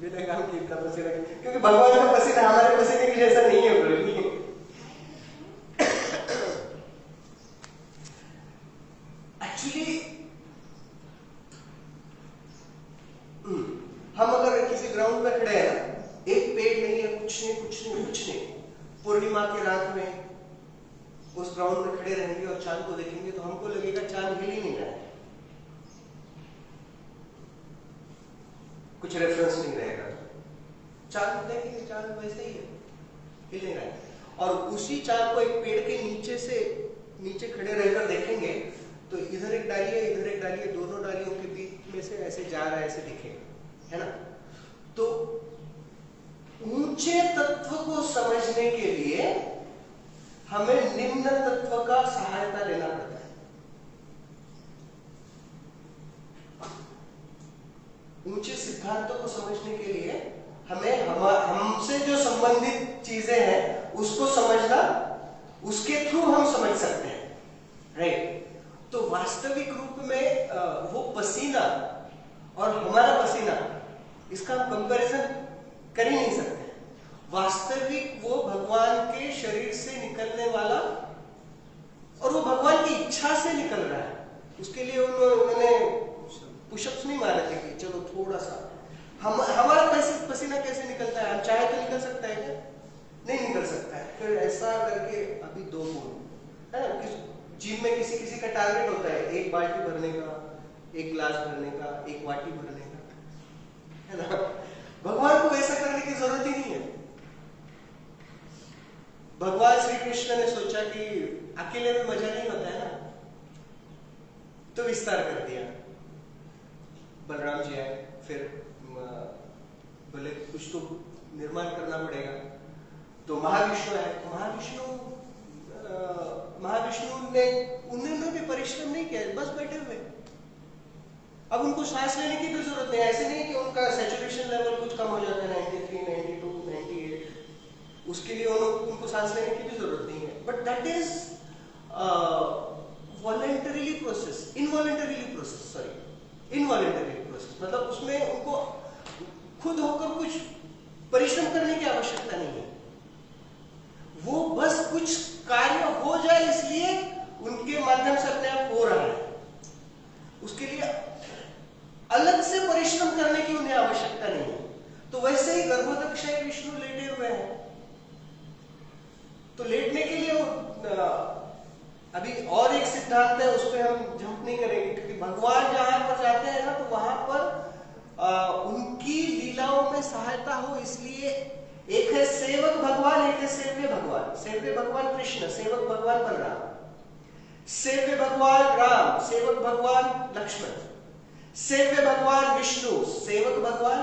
बिना काम के इतना पसीना, क्योंकि भगवान का पसीना हमारे पसीने के जैसा नहीं है प्रभु जी। एक्चुअली हम अगर किसी ग्राउंड में खड़े हैं, एक पेड़ नहीं है, कुछ नहीं, पूर्णिमा के रात में उस ग्राउंड में खड़े रहेंगे और चांद को देखेंगे तो हमको लगेगा चांद हिल ही नहीं रहा है, कुछ रेफरेंस नहीं रहेगा। चांद देखेंगे, चांद वैसे ही है, हिल नहीं रहा है। और उसी चार को एक पेड़ के नीचे से नीचे खड़े रहकर देखेंगे तो इधर एक डाली है, इधर एक डाली है, दोनों डालियों के बीच में से ऐसे जा रहा है, ऐसे दिखेगा, है ना। तो ऊंचे तत्व को समझने के लिए हमें निम्न तत्व का सहायता लेना पड़ता है। ऊंचे सिद्धांतों को समझने के लिए हमें हमसे जो संबंधित चीजें हैं उसको समझना, उसके थ्रू हम समझ सकते हैं, राइट। तो वास्तविक रूप में वो पसीना और हमारा पसीना, इसका हम कंपैरिजन कर ही नहीं सकते। वास्तविक वो भगवान के शरीर से निकलने वाला, और वो भगवान की इच्छा से निकल रहा है। उसके लिए उन्होंने पुशअप्स नहीं मारे थे कि चलो थोड़ा सा, हमारा पसीना कैसे निकलता है, हम चाहे तो निकल सकता है क्या? नहीं निकल सकता है। फिर ऐसा करके अभी 2 बूंद, है ना। जिम में किसी का टारगेट होता है 1 बाल्टी भरने का, 1 ग्लास भरने का, 1 वाटी भरने का, है ना। भगवान को ऐसा करने की जरूरत ही नहीं है। भगवान श्री कृष्ण ने सोचा कि अकेले में मजा नहीं होता है ना, तो विस्तार कर दिया। बलराम जी आए, फिर बोले कुछ तो निर्माण करना पड़ेगा, तो महाविष्णु आए। महाविष्णु ने, उन्होंने भी परिश्रम नहीं किया, बस बैठे हुए। अब उनको सांस लेने की भी जरूरत नहीं। ऐसे नहीं कि उनका सैचुरेशन लेवल कुछ कम हो जाता है 93, 92, 98, उसके लिए उनको सांस लेने की भी जरूरत नहीं है। But that is voluntarily process, involuntarily process, मतलब उसमें उनको खुद होकर कुछ परिश्रम करने की आवश्यकता नहीं है। वो बस कुछ कार्य हो जाए इसलिए उनके माध्यम से अपने आप हो रहा है। उसके लिए अलग से परिश्रम करने की उन्हें आवश्यकता नहीं है। तो वैसे ही गर्भोदक्षय विष्णु लेटे हुए हैं, तो लेटने के लिए अभी और एक सिद्धांत है, उस पर हम जंप नहीं करेंगे, क्योंकि भगवान जहां पर जाते हैं ना, तो वहां पर उनकी लीलाओं में सहायता हो, इसलिए एक है सेवक भगवान, एक है सेव्य भगवान। सेव्य भगवान कृष्ण, सेवक भगवान बलराम। सेव्य भगवान राम, सेवक भगवान लक्ष्मण। सेव्य भगवान विष्णु, सेवक भगवान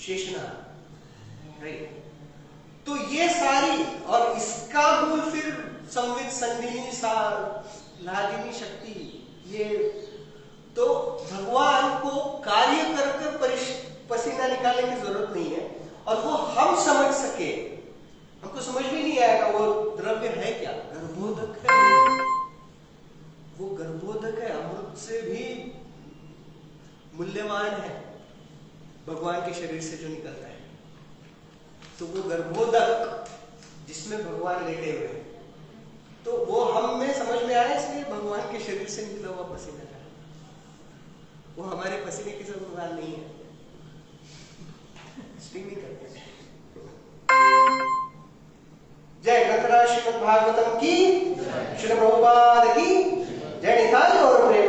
शेषनाग, राइट। तो ये सारी, और इसका मूल फिर संवित, संधिनी, लादिनी शक्ति, ये तो भगवान को कार्य कर पसीना निकालने की जरूरत नहीं है। और वो हम समझ सके, हमको समझ में नहीं आएगा वो द्रव्य है क्या, गर्भोदक है। वो गर्भोदक है, अमृत से भी मूल्यवान है भगवान के शरीर से जो निकलता है। तो वो गर्भोदक जिसमें भगवान लेटे हुए हैं, तो वो हम में समझ में आया, इसलिए भगवान के शरीर से निकला हुआ पसीना है। वो हमारे पसीने की जरूरत नहीं है, स्ट्रीमिंग करते हैं। जय ग्रंथराज श्रीमद् भागवतम की, श्री प्रभुपाद की जय। निताई और प्रेम